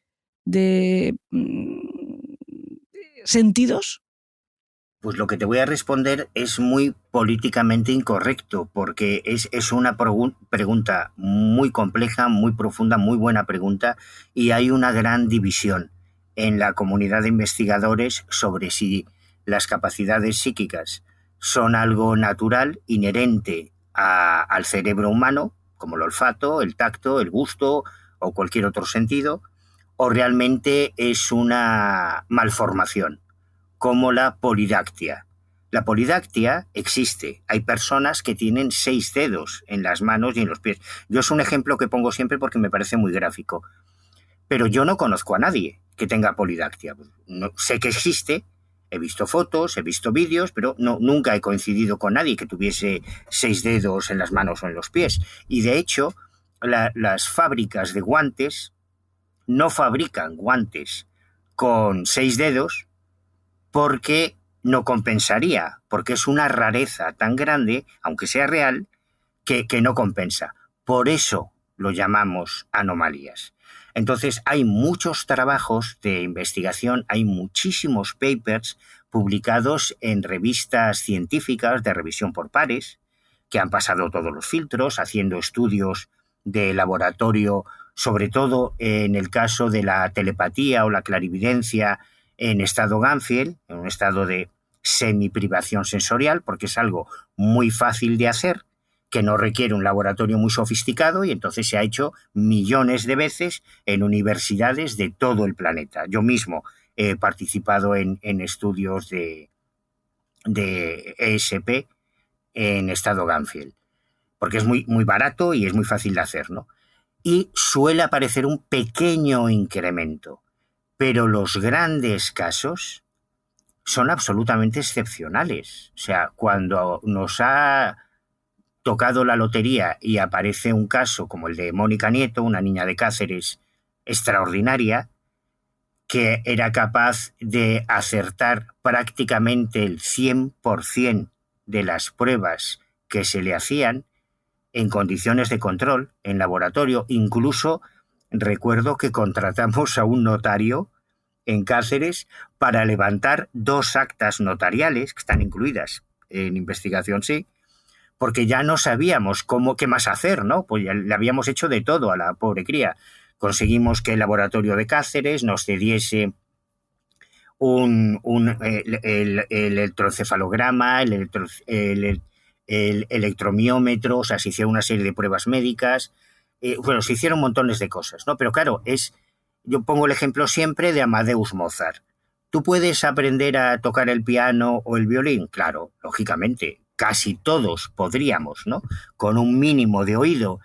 sentidos? Pues lo que te voy a responder es muy políticamente incorrecto, porque es una pregunta muy compleja, muy profunda, muy buena pregunta, y hay una gran división en la comunidad de investigadores sobre si las capacidades psíquicas son algo natural, inherente al cerebro humano, como el olfato, el tacto, el gusto o cualquier otro sentido, o realmente es una malformación, como la polidactia. La polidactia existe. Hay personas que tienen 6 dedos en las manos y en los pies. Yo es un ejemplo que pongo siempre porque me parece muy gráfico. Pero yo no conozco a nadie que tenga polidactia. No, sé que existe, he visto fotos, he visto vídeos, pero nunca he coincidido con nadie que tuviese 6 dedos en las manos o en los pies. Y de hecho, las fábricas de guantes no fabrican guantes con 6 dedos, porque no compensaría, porque es una rareza tan grande, aunque sea real, que no compensa. Por eso lo llamamos anomalías. Entonces hay muchos trabajos de investigación, hay muchísimos papers publicados en revistas científicas de revisión por pares, que han pasado todos los filtros, haciendo estudios de laboratorio, sobre todo en el caso de la telepatía o la clarividencia, en estado Ganfield, en un estado de semiprivación sensorial, porque es algo muy fácil de hacer, que no requiere un laboratorio muy sofisticado, y entonces se ha hecho millones de veces en universidades de todo el planeta. Yo mismo he participado en estudios de ESP en estado Ganfield, porque es muy, muy barato y es muy fácil de hacer, ¿no? Y suele aparecer un pequeño incremento, pero los grandes casos son absolutamente excepcionales. O sea, cuando nos ha tocado la lotería y aparece un caso como el de Mónica Nieto, una niña de Cáceres extraordinaria, que era capaz de acertar prácticamente el 100% de las pruebas que se le hacían en condiciones de control, en laboratorio. Incluso recuerdo que contratamos a un notario en Cáceres para levantar 2 actas notariales, que están incluidas en investigación, sí, porque ya no sabíamos qué más hacer, ¿no? Pues ya le habíamos hecho de todo a la pobre cría. Conseguimos que el laboratorio de Cáceres nos cediese el electroencefalograma, el electromiómetro, o sea, se hicieron una serie de pruebas médicas, se hicieron montones de cosas, ¿no? Pero claro, yo pongo el ejemplo siempre de Amadeus Mozart. ¿Tú puedes aprender a tocar el piano o el violín? Claro, lógicamente, casi todos podríamos, ¿no? Con un mínimo de oído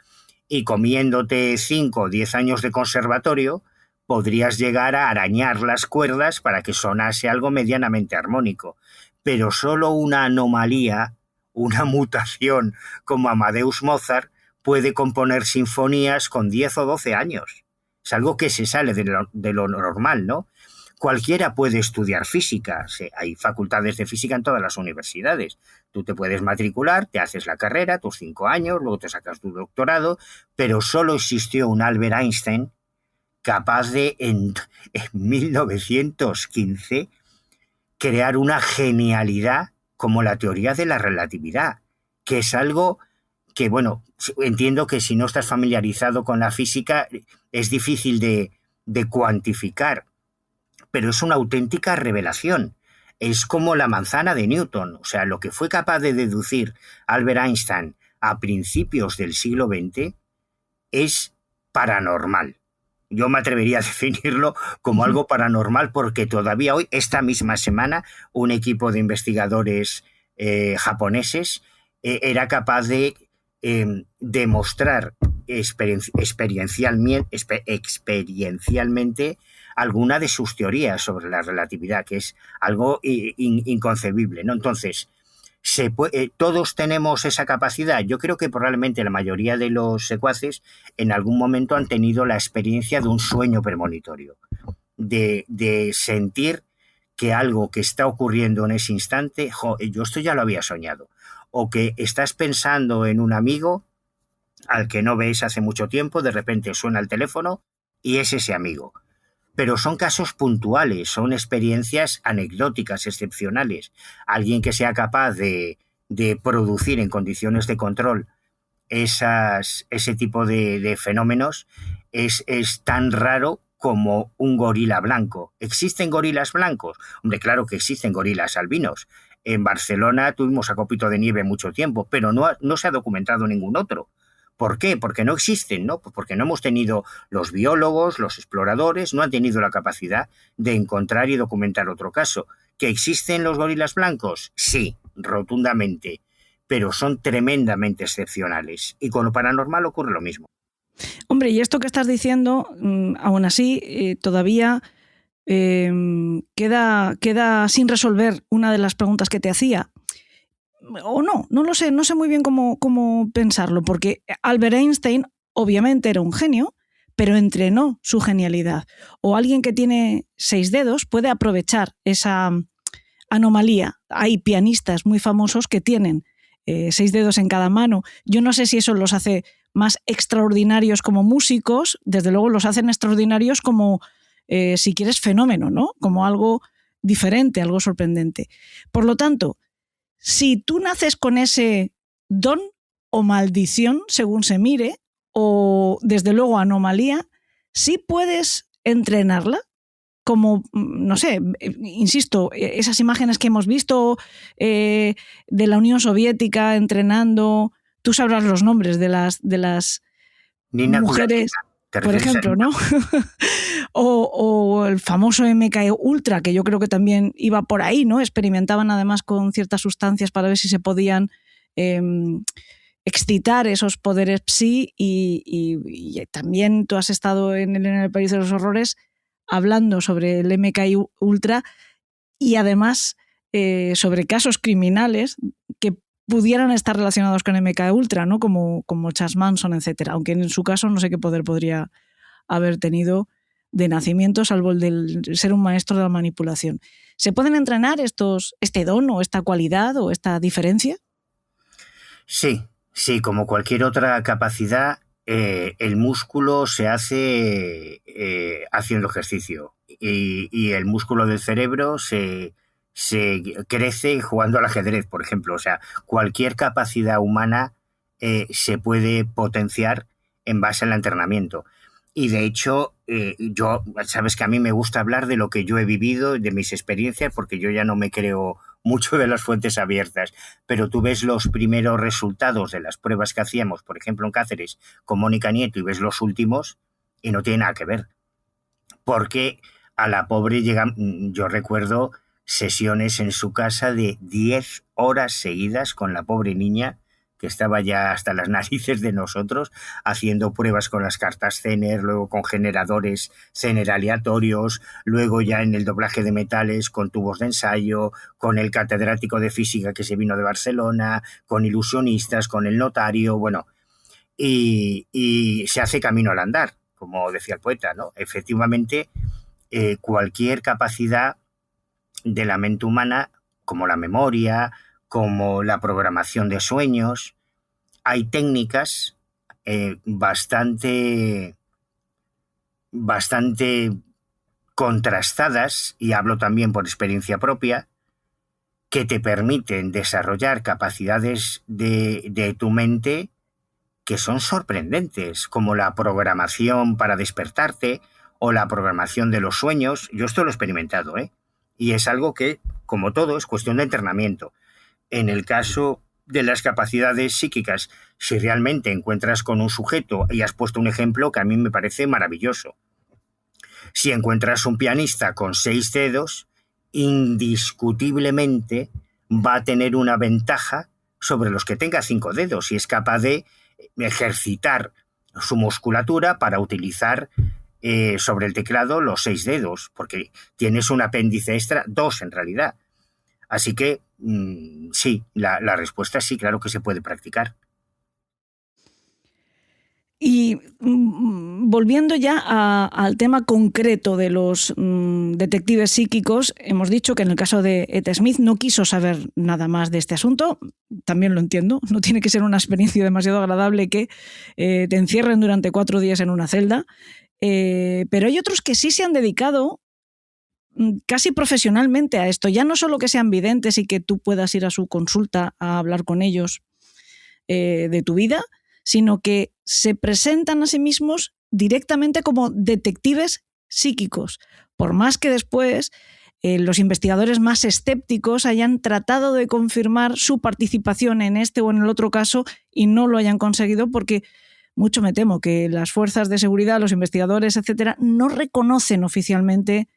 y comiéndote 5 o 10 años de conservatorio, podrías llegar a arañar las cuerdas para que sonase algo medianamente armónico. Pero solo una anomalía, una mutación como Amadeus Mozart, puede componer sinfonías con 10 o 12 años. Es algo que se sale de lo normal, ¿no? Cualquiera puede estudiar física. Hay facultades de física en todas las universidades. Tú te puedes matricular, te haces la carrera, tus 5 años, luego te sacas tu doctorado, pero solo existió un Albert Einstein capaz de, en 1915, crear una genialidad como la teoría de la relatividad, que es algo que, bueno, entiendo que si no estás familiarizado con la física es difícil de cuantificar, pero es una auténtica revelación. Es como la manzana de Newton, o sea, lo que fue capaz de deducir Albert Einstein a principios del siglo XX es paranormal. Yo me atrevería a definirlo como algo paranormal porque todavía hoy, esta misma semana, un equipo de investigadores japoneses era capaz de demostrar experiencialmente alguna de sus teorías sobre la relatividad, que es algo inconcebible, ¿no? Entonces, todos tenemos esa capacidad. Yo creo que probablemente la mayoría de los secuaces en algún momento han tenido la experiencia de un sueño premonitorio, de sentir que algo que está ocurriendo en ese instante, yo esto ya lo había soñado, o que estás pensando en un amigo al que no ves hace mucho tiempo, de repente suena el teléfono y es ese amigo. Pero son casos puntuales, son experiencias anecdóticas, excepcionales. Alguien que sea capaz de producir en condiciones de control ese tipo de fenómenos es tan raro como un gorila blanco. ¿Existen gorilas blancos? Hombre, claro que existen gorilas albinos. En Barcelona tuvimos acopito de nieve mucho tiempo, pero no se ha documentado ningún otro. ¿Por qué? Porque no existen, ¿no? Pues porque no hemos tenido los biólogos, los exploradores, no han tenido la capacidad de encontrar y documentar otro caso. ¿Que existen los gorilas blancos? Sí, rotundamente, pero son tremendamente excepcionales. Y con lo paranormal ocurre lo mismo. Hombre, y esto que estás diciendo, aún así, todavía queda sin resolver una de las preguntas que te hacía. O no lo sé, no sé muy bien cómo pensarlo, porque Albert Einstein obviamente era un genio, pero entrenó su genialidad. O alguien que tiene 6 dedos puede aprovechar esa anomalía. Hay pianistas muy famosos que tienen 6 dedos en cada mano. Yo no sé si eso los hace más extraordinarios como músicos, desde luego los hacen extraordinarios como, si quieres, fenómeno, ¿no? Como algo diferente, algo sorprendente. Por lo tanto, si tú naces con ese don o maldición, según se mire, o desde luego anomalía, sí puedes entrenarla, como, no sé, insisto, esas imágenes que hemos visto de la Unión Soviética entrenando, tú sabrás los nombres de las Nina mujeres, por ejemplo, ¿no? o el famoso MK Ultra, que yo creo que también iba por ahí, ¿no? Experimentaban además con ciertas sustancias para ver si se podían excitar esos poderes psi y también tú has estado en el País de los Horrores hablando sobre el MK Ultra y además sobre casos criminales que pudieran estar relacionados con MK Ultra, ¿no? Como Charles Manson, etcétera. Aunque en su caso no sé qué poder podría haber tenido de nacimiento, salvo el del ser un maestro de la manipulación. ¿Se pueden entrenar este don o esta cualidad o esta diferencia? Sí, como cualquier otra capacidad, el músculo se hace haciendo ejercicio y el músculo del cerebro se crece jugando al ajedrez, por ejemplo. O sea, cualquier capacidad humana se puede potenciar en base al entrenamiento. Y de hecho, yo, sabes que a mí me gusta hablar de lo que yo he vivido, de mis experiencias, porque yo ya no me creo mucho de las fuentes abiertas, pero tú ves los primeros resultados de las pruebas que hacíamos, por ejemplo en Cáceres, con Mónica Nieto, y ves los últimos y no tiene nada que ver. Porque a la pobre yo recuerdo sesiones en su casa de 10 horas seguidas con la pobre niña, que estaba ya hasta las narices de nosotros, haciendo pruebas con las cartas Zener, luego con generadores Zener aleatorios, luego ya en el doblaje de metales con tubos de ensayo, con el catedrático de física que se vino de Barcelona, con ilusionistas, con el notario, bueno, y se hace camino al andar, como decía el poeta, ¿no? Efectivamente, cualquier capacidad de la mente humana, como la memoria, como la programación de sueños, hay técnicas bastante contrastadas, y hablo también por experiencia propia, que te permiten desarrollar capacidades de tu mente que son sorprendentes, como la programación para despertarte o la programación de los sueños. Yo esto lo he experimentado, ¿eh? Y es algo que, como todo, es cuestión de entrenamiento. En el caso de las capacidades psíquicas, si realmente encuentras con un sujeto, y has puesto un ejemplo que a mí me parece maravilloso. Si encuentras un pianista con 6 dedos, indiscutiblemente va a tener una ventaja sobre los que tenga 5 dedos y es capaz de ejercitar su musculatura para utilizar sobre el teclado los 6 dedos, porque tienes un apéndice extra, 2 en realidad. Así que sí, la respuesta es sí, claro que se puede practicar. Y volviendo ya al tema concreto de los detectives psíquicos, hemos dicho que en el caso de Ed Smith no quiso saber nada más de este asunto. También lo entiendo, no tiene que ser una experiencia demasiado agradable que te encierren durante 4 días en una celda, pero hay otros que sí se han dedicado casi profesionalmente a esto, ya no solo que sean videntes y que tú puedas ir a su consulta a hablar con ellos de tu vida, sino que se presentan a sí mismos directamente como detectives psíquicos, por más que después los investigadores más escépticos hayan tratado de confirmar su participación en este o en el otro caso y no lo hayan conseguido, porque mucho me temo que las fuerzas de seguridad, los investigadores, etcétera, no reconocen oficialmente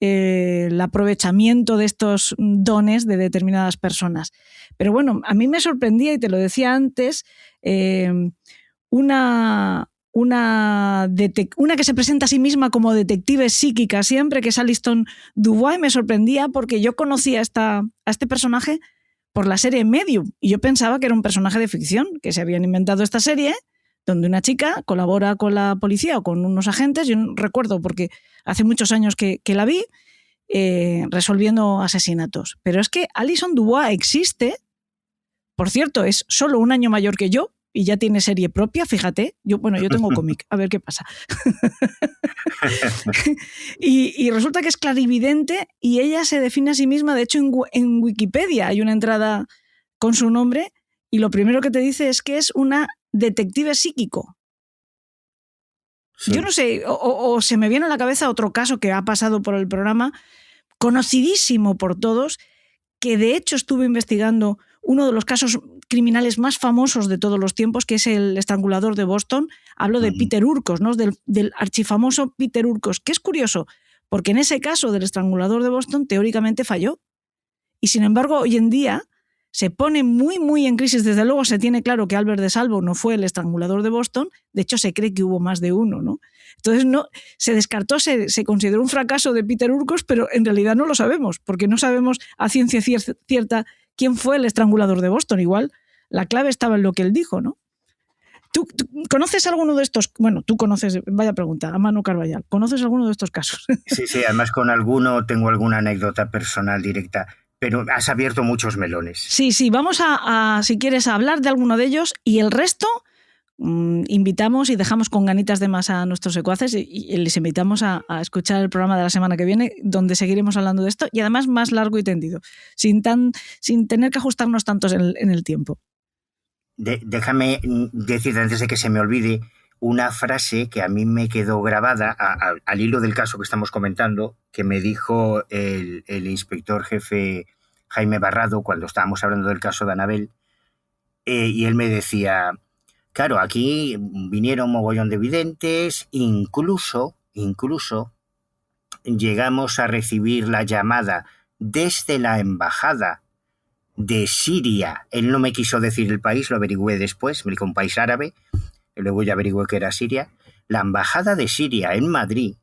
el aprovechamiento de estos dones de determinadas personas. Pero bueno, a mí me sorprendía, y te lo decía antes, una que se presenta a sí misma como detective psíquica siempre, que es Alison Dubois, me sorprendía porque yo conocía a este personaje por la serie Medium, y yo pensaba que era un personaje de ficción, que se habían inventado esta serie donde una chica colabora con la policía o con unos agentes. Yo no recuerdo porque hace muchos años que la vi, resolviendo asesinatos. Pero es que Alison Dubois existe, por cierto, es solo un año mayor que yo y ya tiene serie propia, fíjate. Yo tengo cómic, a ver qué pasa. y resulta que es clarividente y ella se define a sí misma, de hecho en Wikipedia hay una entrada con su nombre y lo primero que te dice es que es una detective psíquico. Sí. Yo no sé, o se me viene a la cabeza otro caso que ha pasado por el programa, conocidísimo por todos, que de hecho estuve investigando uno de los casos criminales más famosos de todos los tiempos, que es el estrangulador de Boston. Hablo de Peter Urkos, ¿no? del archifamoso Peter Urkos, que es curioso, porque en ese caso del estrangulador de Boston teóricamente falló. Y sin embargo, hoy en día se pone muy, muy en crisis. Desde luego se tiene claro que Albert de Salvo no fue el estrangulador de Boston, de hecho se cree que hubo más de uno, ¿no? Entonces no, se descartó, se consideró un fracaso de Peter Urkos, pero en realidad no lo sabemos, porque no sabemos a ciencia cierta quién fue el estrangulador de Boston. Igual la clave estaba en lo que él dijo, ¿no? ¿Tú conoces alguno de estos? Bueno, tú conoces, vaya pregunta, a Manu Carballal, ¿conoces alguno de estos casos? Sí, además con alguno tengo alguna anécdota personal directa. Pero has abierto muchos melones. Sí, vamos a si quieres, a hablar de alguno de ellos y el resto invitamos y dejamos con ganitas de más a nuestros secuaces y les invitamos a escuchar el programa de la semana que viene, donde seguiremos hablando de esto y además más largo y tendido, sin tener que ajustarnos tantos en el tiempo. Déjame decir, antes de que se me olvide, una frase que a mí me quedó grabada al hilo del caso que estamos comentando, que me dijo el inspector jefe Jaime Barrado cuando estábamos hablando del caso de Anabel, y él me decía, claro, aquí vinieron un mogollón de videntes, incluso llegamos a recibir la llamada desde la embajada de Siria. Él no me quiso decir el país, lo averigüé después, me dijo un país árabe, luego ya averigué que era Siria. La embajada de Siria en Madrid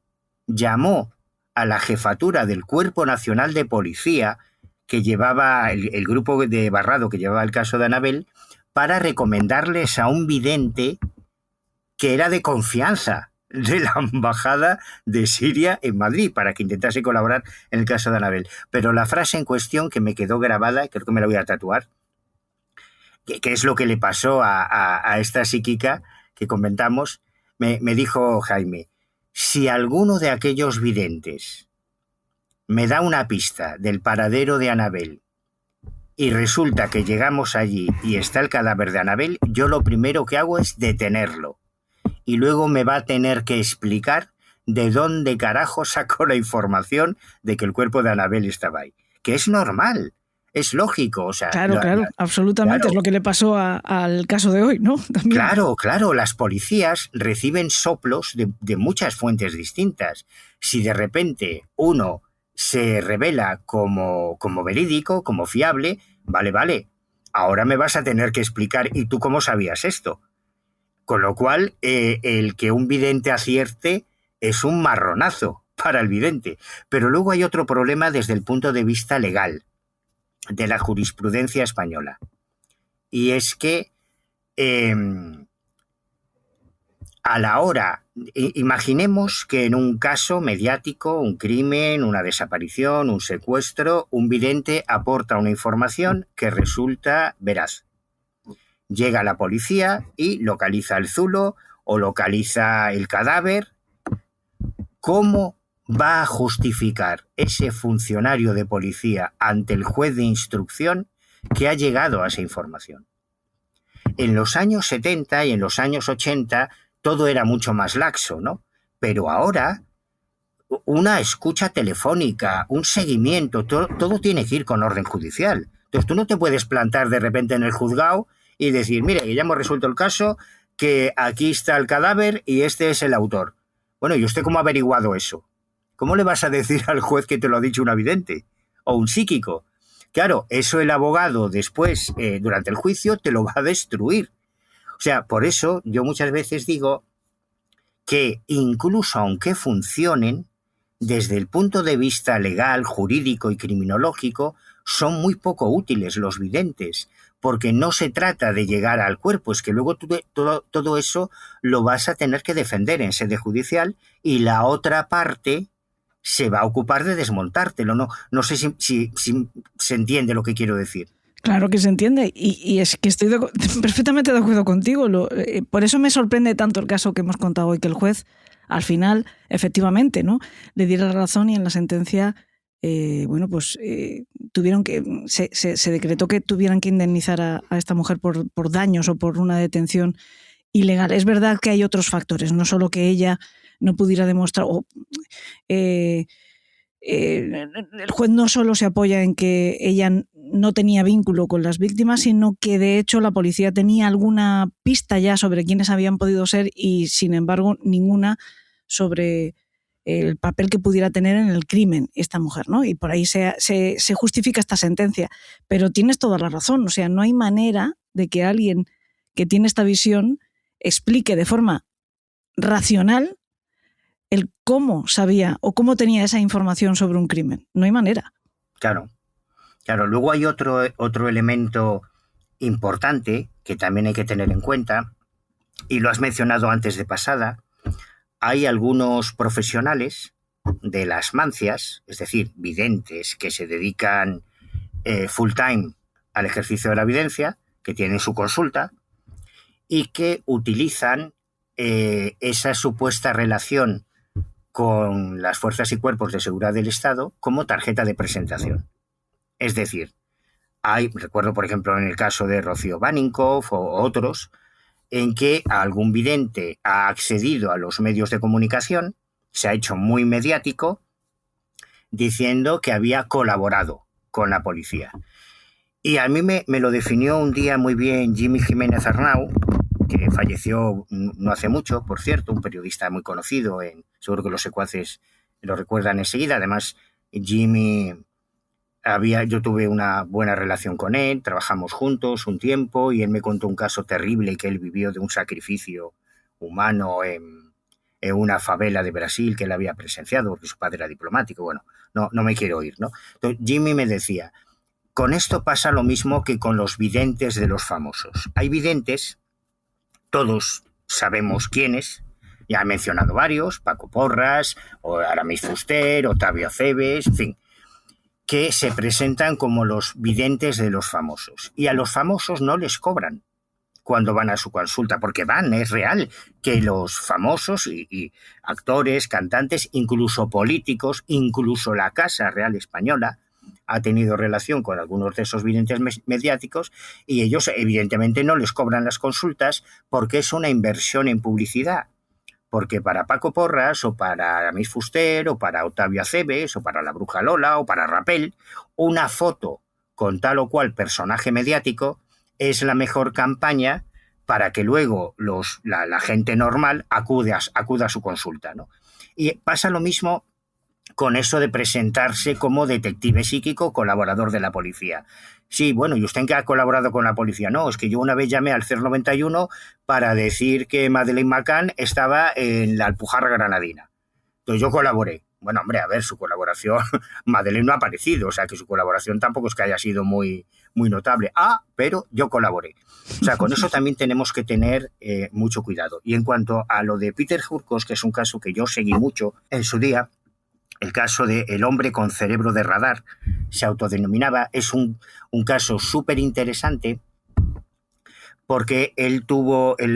llamó a la jefatura del Cuerpo Nacional de Policía que llevaba el grupo de Barrado que llevaba el caso de Anabel para recomendarles a un vidente que era de confianza de la embajada de Siria en Madrid para que intentase colaborar en el caso de Anabel. Pero la frase en cuestión que me quedó grabada, creo que me la voy a tatuar, que es lo que le pasó a esta psíquica que comentamos, me dijo Jaime, si alguno de aquellos videntes me da una pista del paradero de Anabel y resulta que llegamos allí y está el cadáver de Annabel, yo lo primero que hago es detenerlo. Y luego me va a tener que explicar de dónde carajo sacó la información de que el cuerpo de Annabel estaba ahí. Que es normal, es lógico. O sea, Claro, absolutamente. claro. Es lo que le pasó al caso de hoy, ¿no? También. Claro, las policías reciben soplos de muchas fuentes distintas. Si de repente uno se revela como verídico, como fiable, vale, ahora me vas a tener que explicar, ¿y tú cómo sabías esto? Con lo cual, el que un vidente acierte es un marronazo para el vidente. Pero luego hay otro problema desde el punto de vista legal, de la jurisprudencia española. Y es que a la hora, imaginemos que en un caso mediático, un crimen, una desaparición, un secuestro, un vidente aporta una información que resulta veraz. Llega la policía y localiza el zulo o localiza el cadáver. ¿Cómo va a justificar ese funcionario de policía ante el juez de instrucción que ha llegado a esa información? En los años 70 y en los años 80 todo era mucho más laxo, ¿no? Pero ahora una escucha telefónica, un seguimiento, todo tiene que ir con orden judicial. Entonces tú no te puedes plantar de repente en el juzgado y decir, mire, ya hemos resuelto el caso, que aquí está el cadáver y este es el autor. Bueno, ¿y usted cómo ha averiguado eso? ¿Cómo le vas a decir al juez que te lo ha dicho un vidente o un psíquico? Claro, eso el abogado después, durante el juicio, te lo va a destruir. O sea, por eso yo muchas veces digo que incluso aunque funcionen, desde el punto de vista legal, jurídico y criminológico, son muy poco útiles los videntes, porque no se trata de llegar al cuerpo, es que luego todo eso lo vas a tener que defender en sede judicial y la otra parte se va a ocupar de desmontártelo. No sé si se entiende lo que quiero decir. Claro que se entiende y es que estoy perfectamente de acuerdo contigo. Por eso me sorprende tanto el caso que hemos contado hoy, que el juez al final efectivamente, ¿no?, le diera la razón y en la sentencia tuvieron que se decretó que tuvieran que indemnizar a esta mujer por daños o por una detención ilegal. Es verdad que hay otros factores, no solo que ella no pudiera demostrar el juez no solo se apoya en que ella no tenía vínculo con las víctimas, sino que de hecho la policía tenía alguna pista ya sobre quiénes habían podido ser y sin embargo ninguna sobre el papel que pudiera tener en el crimen esta mujer, ¿no? Y por ahí se justifica esta sentencia. Pero tienes toda la razón, o sea, no hay manera de que alguien que tiene esta visión explique de forma racional el cómo sabía o cómo tenía esa información sobre un crimen. No hay manera. Claro. Luego hay otro elemento importante que también hay que tener en cuenta, y lo has mencionado antes de pasada. Hay algunos profesionales de las mancias, es decir, videntes que se dedican full time al ejercicio de la evidencia, que tienen su consulta y que utilizan esa supuesta relación con las fuerzas y cuerpos de seguridad del Estado como tarjeta de presentación. Es decir, recuerdo por ejemplo en el caso de Rocío Baninkoff o otros, en que algún vidente ha accedido a los medios de comunicación, se ha hecho muy mediático, diciendo que había colaborado con la policía. Y a mí me lo definió un día muy bien Jimmy Jiménez Arnau, que falleció no hace mucho, por cierto, un periodista muy conocido, seguro que los secuaces lo recuerdan enseguida. Además, Jimmy, yo tuve una buena relación con él, trabajamos juntos un tiempo y él me contó un caso terrible que él vivió de un sacrificio humano en una favela de Brasil que él había presenciado porque su padre era diplomático. Bueno, no me quiero ir, ¿no? Entonces, Jimmy me decía, con esto pasa lo mismo que con los videntes de los famosos. Hay videntes, todos sabemos quiénes, ya he mencionado varios, Paco Porras, o Aramis Fuster, Octavio Acebes, en fin, que se presentan como los videntes de los famosos. Y a los famosos no les cobran cuando van a su consulta, porque es real que los famosos y actores, cantantes, incluso políticos, incluso la Casa Real Española, ha tenido relación con algunos de esos videntes mediáticos y ellos evidentemente no les cobran las consultas porque es una inversión en publicidad. Porque para Paco Porras o para Miss Fuster o para Octavio Aceves o para la Bruja Lola o para Rapel, una foto con tal o cual personaje mediático es la mejor campaña para que luego la gente normal acuda a su consulta, ¿no? Y pasa lo mismo con eso de presentarse como detective psíquico, colaborador de la policía. Sí, bueno, ¿y usted en qué ha colaborado con la policía? No, es que yo una vez llamé al 091 para decir que Madeleine McCann estaba en la Alpujarra Granadina. Entonces yo colaboré. Bueno, hombre, a ver, su colaboración, Madeleine no ha aparecido, o sea que su colaboración tampoco es que haya sido muy, muy notable. Pero yo colaboré. O sea, con eso también tenemos que tener mucho cuidado. Y en cuanto a lo de Peter Hurkos, que es un caso que yo seguí mucho en su día, el caso de El hombre con cerebro de radar, se autodenominaba, es un caso súper interesante porque él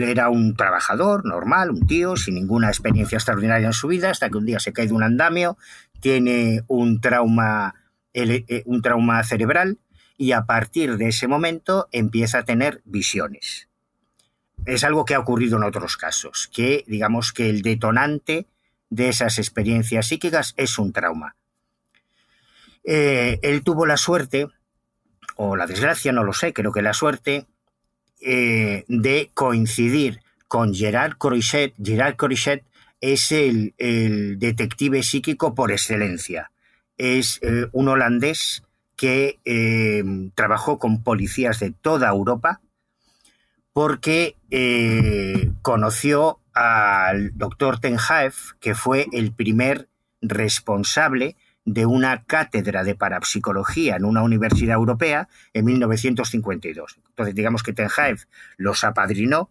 era un trabajador normal, un tío sin ninguna experiencia extraordinaria en su vida, hasta que un día se cae de un andamio, tiene un trauma cerebral y a partir de ese momento empieza a tener visiones. Es algo que ha ocurrido en otros casos, que digamos que el detonante de esas experiencias psíquicas es un trauma. Él tuvo la suerte, o la desgracia, no lo sé, creo que la suerte, de coincidir con Gerard Croiset. Gerard Croiset es el detective psíquico por excelencia. Es un holandés que trabajó con policías de toda Europa porque conoció al doctor Ten Haef, que fue el primer responsable de una cátedra de parapsicología en una universidad europea en 1952. Entonces, digamos que Ten Haef los apadrinó,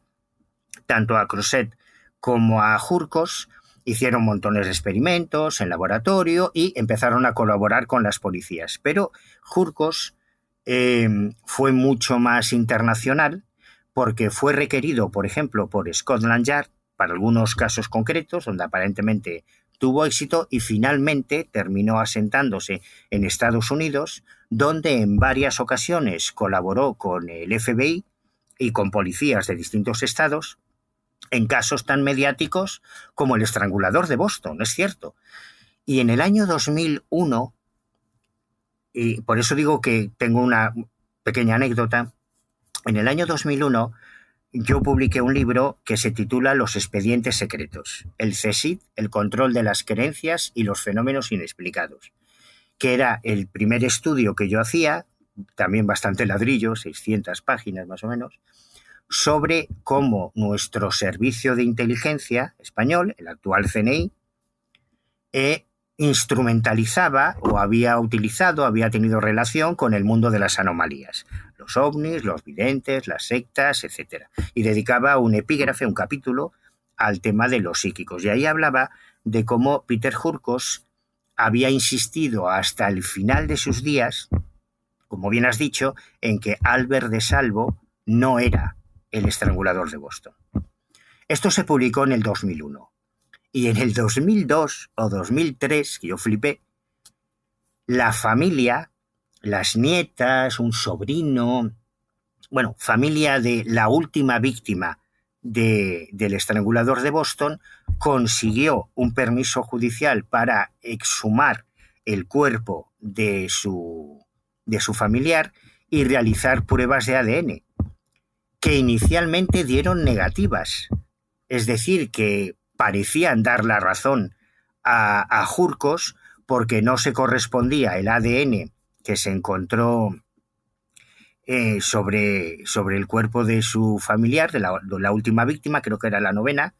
tanto a Croiset como a Hurkos, hicieron montones de experimentos en laboratorio y empezaron a colaborar con las policías. Pero Hurkos fue mucho más internacional porque fue requerido, por ejemplo, por Scotland Yard para algunos casos concretos, donde aparentemente tuvo éxito y finalmente terminó asentándose en Estados Unidos, donde en varias ocasiones colaboró con el FBI y con policías de distintos estados en casos tan mediáticos como el estrangulador de Boston, es cierto. Y en el año 2001, y por eso digo que tengo una pequeña anécdota, en el año 2001 yo publiqué un libro que se titula Los expedientes secretos, el CSID, el control de las creencias y los fenómenos inexplicados, que era el primer estudio que yo hacía, también bastante ladrillo, 600 páginas más o menos, sobre cómo nuestro servicio de inteligencia español, el actual CNI, instrumentalizaba o había tenido relación con el mundo de las anomalías, los ovnis, los videntes, las sectas, etc. Y dedicaba un epígrafe, un capítulo, al tema de los psíquicos. Y ahí hablaba de cómo Peter Hurkos había insistido hasta el final de sus días, como bien has dicho, en que Albert de Salvo no era el estrangulador de Boston. Esto se publicó en el 2001. Y en el 2002 o 2003, que yo flipé, la familia, las nietas, un sobrino, bueno, familia de la última víctima del estrangulador de Boston, consiguió un permiso judicial para exhumar el cuerpo de su familiar y realizar pruebas de ADN, que inicialmente dieron negativas. Es decir, que parecían dar la razón a Hurkos porque no se correspondía el ADN que se encontró sobre el cuerpo de su familiar, de la última víctima, creo que era la 9ª,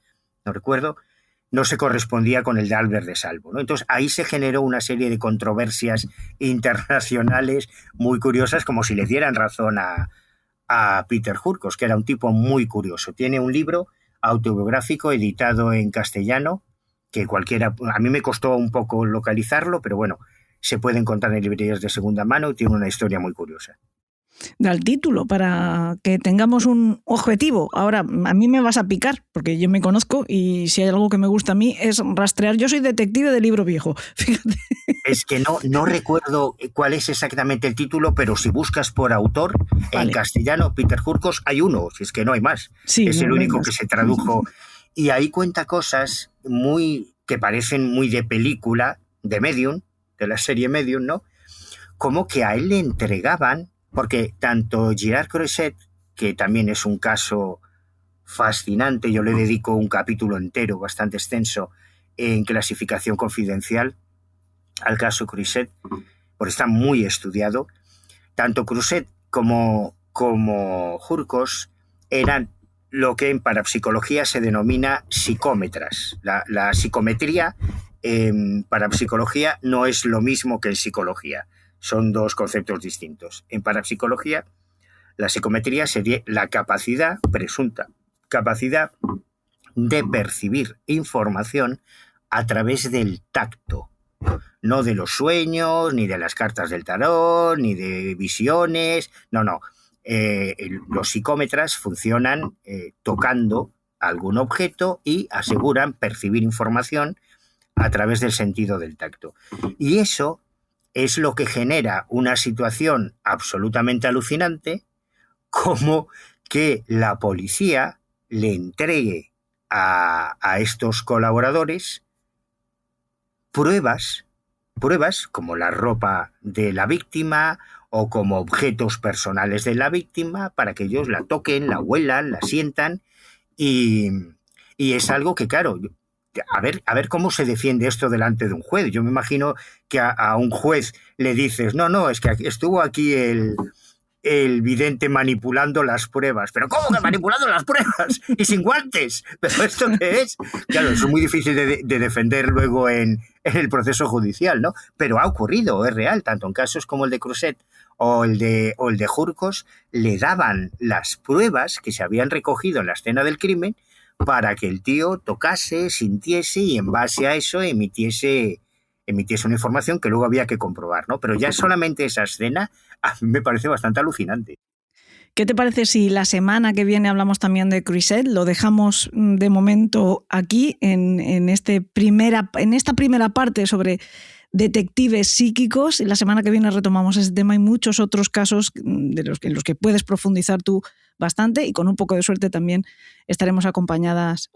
no recuerdo, no se correspondía con el de Albert de Salvo, ¿no? Entonces ahí se generó una serie de controversias internacionales muy curiosas, como si le dieran razón a Peter Hurkos, que era un tipo muy curioso. Tiene un libro autobiográfico editado en castellano, que a mí me costó un poco localizarlo, pero bueno, se puede encontrar en librerías de segunda mano y tiene una historia muy curiosa. al título para que tengamos un objetivo. Ahora, a mí me vas a picar, porque yo me conozco y si hay algo que me gusta a mí es rastrear. Yo soy detective de libro viejo, fíjate. Es que no recuerdo cuál es exactamente el título, pero si buscas por autor, en castellano, Peter Hurkos, hay uno, si es que no hay más. Sí, es el no único hay más. que se tradujo. Y ahí cuenta cosas que parecen muy de película, de Medium, de la serie Medium, ¿no? Como que a él le entregaban, porque tanto Girard Croisset, que también es un caso fascinante, yo le dedico un capítulo entero, bastante extenso, en clasificación confidencial, al caso Croisset, porque está muy estudiado. Tanto Croisset como Hurkos eran lo que en parapsicología se denomina psicómetras. La psicometría en parapsicología no es lo mismo que en psicología. Son dos conceptos distintos. En parapsicología, la psicometría sería la presunta capacidad de percibir información a través del tacto. No de los sueños, ni de las cartas del tarot, ni de visiones. No. Los psicómetras funcionan tocando algún objeto y aseguran percibir información a través del sentido del tacto. Y eso es lo que genera una situación absolutamente alucinante, como que la policía le entregue a estos colaboradores pruebas como la ropa de la víctima o como objetos personales de la víctima para que ellos la toquen, la huelan, la sientan y es algo que, claro, a ver cómo se defiende esto delante de un juez. Yo me imagino que a un juez le dices, no, es que estuvo aquí el vidente manipulando las pruebas. ¿Pero cómo que manipulando las pruebas? Y sin guantes. ¿Pero esto qué es? Claro, eso es muy difícil de defender luego en el proceso judicial, ¿no? Pero ha ocurrido, es real, tanto en casos como el de Croisset o el de Hurkos, le daban las pruebas que se habían recogido en la escena del crimen para que el tío tocase, sintiese y en base a eso emitiese una información que luego había que comprobar, ¿no? Pero ya solamente esa escena a mí me parece bastante alucinante. ¿Qué te parece si la semana que viene hablamos también de Croisset? Lo dejamos de momento aquí en esta primera parte sobre detectives psíquicos, y la semana que viene retomamos ese tema y muchos otros casos en los que puedes profundizar tú bastante, y con un poco de suerte también estaremos acompañados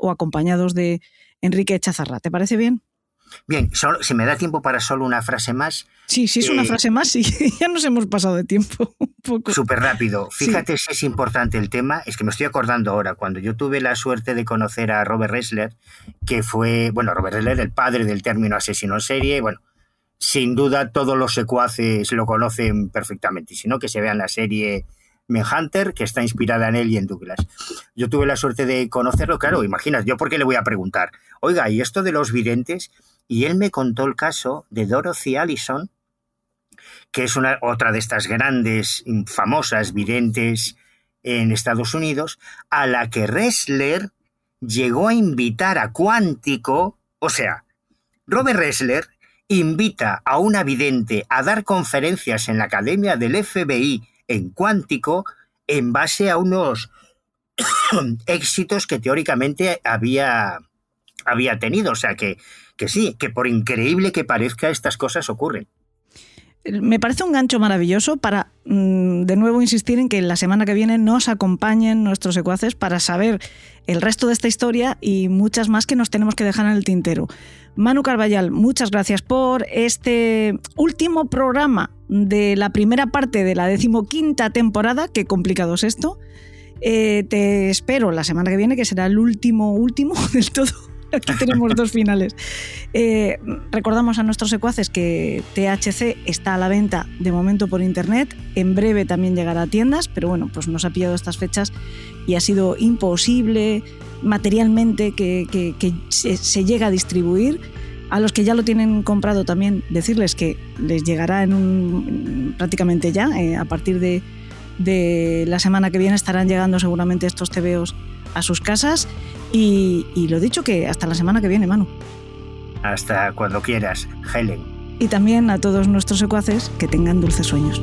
de Enrique Chazarra. ¿Te parece bien? Bien, si me da tiempo para solo una frase más. Sí, es una frase más, sí, ya nos hemos pasado de tiempo un poco. Súper rápido. Fíjate si es importante el tema. Es que me estoy acordando ahora, cuando yo tuve la suerte de conocer a Robert Ressler, que fue, Robert Ressler, el padre del término asesino en serie, sin duda todos los secuaces lo conocen perfectamente, sino que se vean la serie Manhunter, que está inspirada en él y en Douglas. Yo tuve la suerte de conocerlo, claro, imaginas, yo por qué le voy a preguntar, oiga, ¿y esto de los videntes? Y él me contó el caso de Dorothy Allison, que es otra de estas grandes, famosas videntes en Estados Unidos, a la que Ressler llegó a invitar a Cuántico. O sea, Robert Ressler invita a una vidente a dar conferencias en la Academia del FBI en Cuántico en base a unos éxitos que teóricamente había tenido. O sea, que sí, que por increíble que parezca, estas cosas ocurren. Me parece un gancho maravilloso para, de nuevo, insistir en que la semana que viene nos acompañen nuestros secuaces para saber el resto de esta historia y muchas más que nos tenemos que dejar en el tintero. Manu Carballal, muchas gracias por este último programa de la primera parte de la 15ª temporada. Qué complicado es esto. Te espero la semana que viene, que será el último del todo. Aquí tenemos dos finales. Recordamos a nuestros secuaces que THC está a la venta de momento por internet. En breve también llegará a tiendas, pero pues nos ha pillado estas fechas y ha sido imposible materialmente que se llegue a distribuir. A los que ya lo tienen comprado también decirles que les llegará prácticamente ya. A partir de la semana que viene estarán llegando seguramente estos TVOs a sus casas. Y lo dicho, que hasta la semana que viene, Manu. Hasta cuando quieras, Helen. Y también a todos nuestros secuaces que tengan dulces sueños.